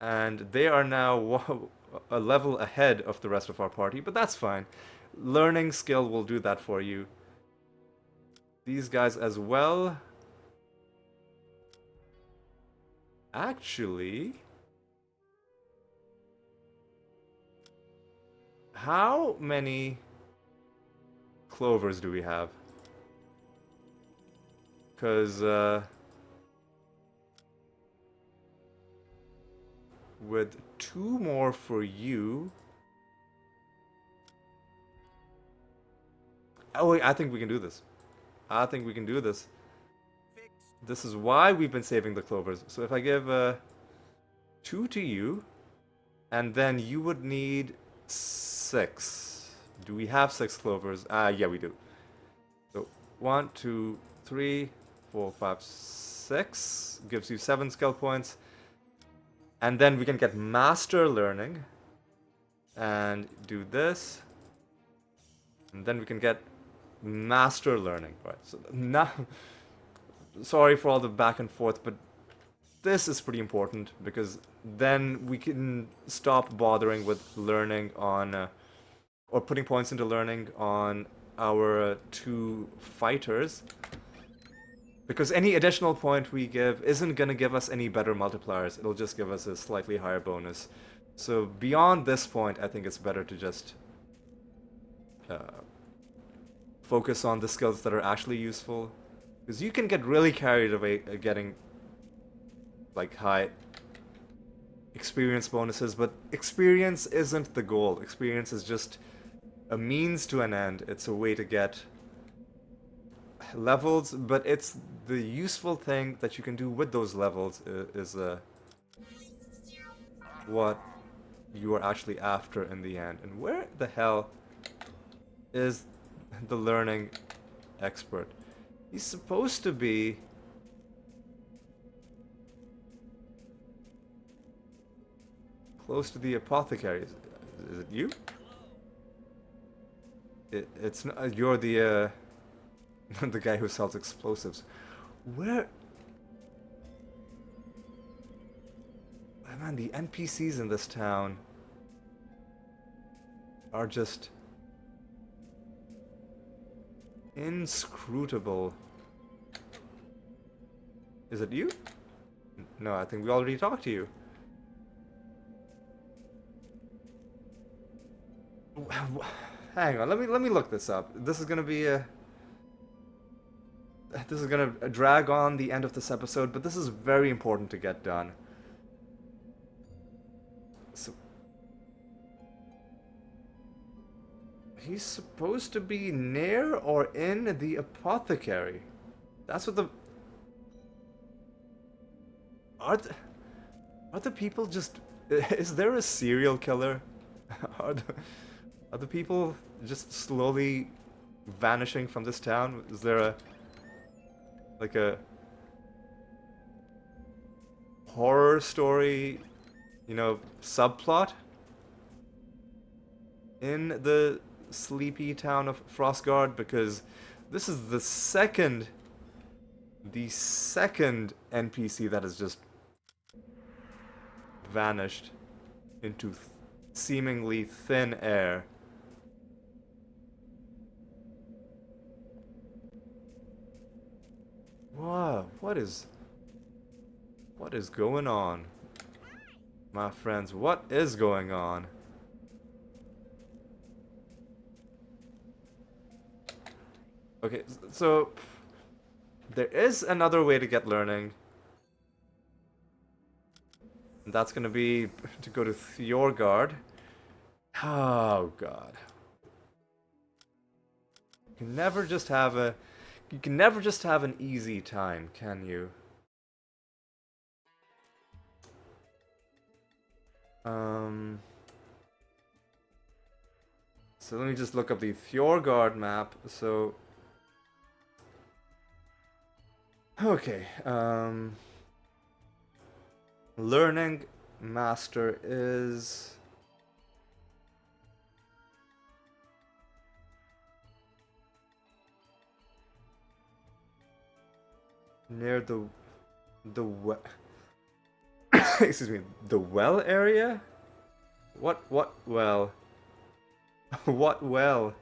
and they are now a level ahead of the rest of our party, but that's fine. Learning skill will do that for you. These guys as well. Actually, how many clovers do we have? Because with 2 more for you. Oh wait, I think we can do this. I think we can do this. This is why we've been saving the clovers. So if I give 2 to you, and then you would need 6. Do we have 6 clovers? Yeah, we do. So 1, 2, 3, 4, 5, 6 gives you 7 skill points. And then we can get master learning and do this. And then we can get master learning, right? So now, sorry for all the back and forth, but this is pretty important, because then we can stop bothering with learning on, or putting points into learning on our 2 fighters. Because any additional point we give isn't going to give us any better multipliers, it'll just give us a slightly higher bonus. So beyond this point, I think it's better to just focus on the skills that are actually useful. Because you can get really carried away getting like high experience bonuses, but experience isn't the goal. Experience is just a means to an end. It's a way to get levels, but it's the useful thing that you can do with those levels is what you are actually after in the end. And where the hell is the learning expert? He's supposed to be close to the apothecary. Is it you? It's not. You're the the guy who sells explosives. Where? Oh, man, the NPCs in this town are just inscrutable. Is it you? No, I think we already talked to you. Hang on, let me look this up. This is gonna be a. This is gonna drag on the end of this episode, but this is very important to get done. So he's supposed to be near or in the apothecary. That's what the. Are the people just? Is there a serial killer? Are the people just slowly vanishing from this town? Is there a like a horror story, you know, subplot in the sleepy town of Frostguard? Because this is the second NPC that has just vanished into seemingly thin air. Whoa, what is going on? My friends, what is going on? Okay, so there is another way to get learning. And that's gonna be to go to Thorgard. Oh god. You can never just have an easy time, can you? So let me just look up the Thorgard map. So okay, learning master is near the well. Excuse me, the well area? What well? What well?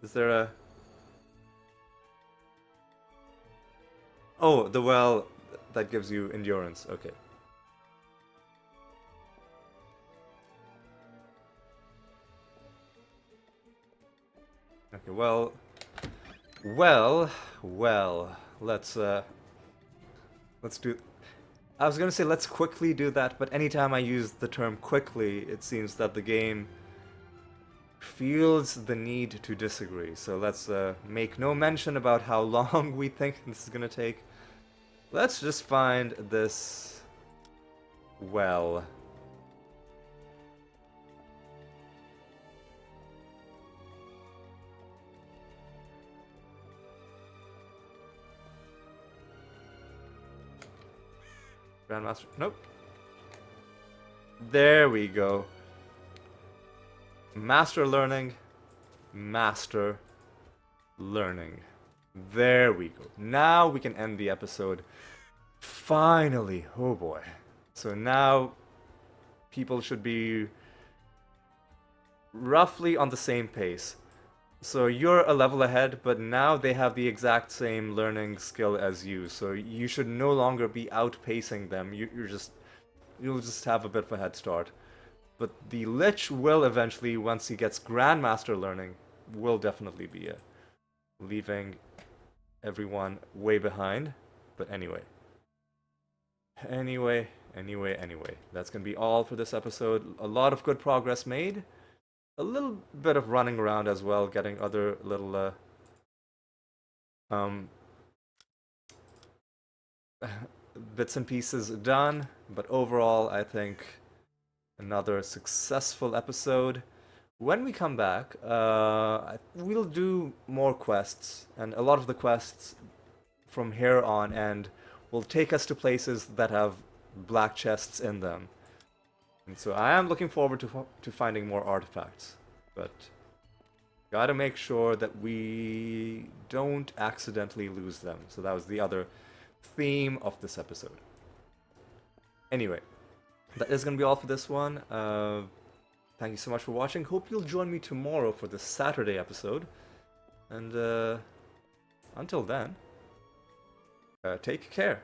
Is there a... Oh, the well that gives you endurance. Okay. Okay, well, let's do... I was gonna say let's quickly do that, but anytime I use the term quickly, it seems that the game feels the need to disagree. So let's make no mention about how long we think this is gonna take. Let's just find this well. Grandmaster, nope. There we go. Master learning. Master learning. There we go. Now we can end the episode. Finally. Oh boy. So now people should be roughly on the same pace. So you're a level ahead, but now they have the exact same learning skill as you. So you should no longer be outpacing them. You'll just have a bit of a head start. But the Lich will eventually, once he gets Grandmaster learning, will definitely be leaving everyone way behind. But anyway. Anyway. That's gonna be all for this episode. A lot of good progress made. A little bit of running around as well, getting other little bits and pieces done. But overall, I think another successful episode. When we come back, we'll do more quests, and a lot of the quests from here on end will take us to places that have black chests in them. And so I am looking forward to finding more artifacts, but gotta make sure that we don't accidentally lose them. So that was the other theme of this episode. Anyway, that is gonna be all for this one. Thank you so much for watching. Hope you'll join me tomorrow for the Saturday episode. And until then, take care.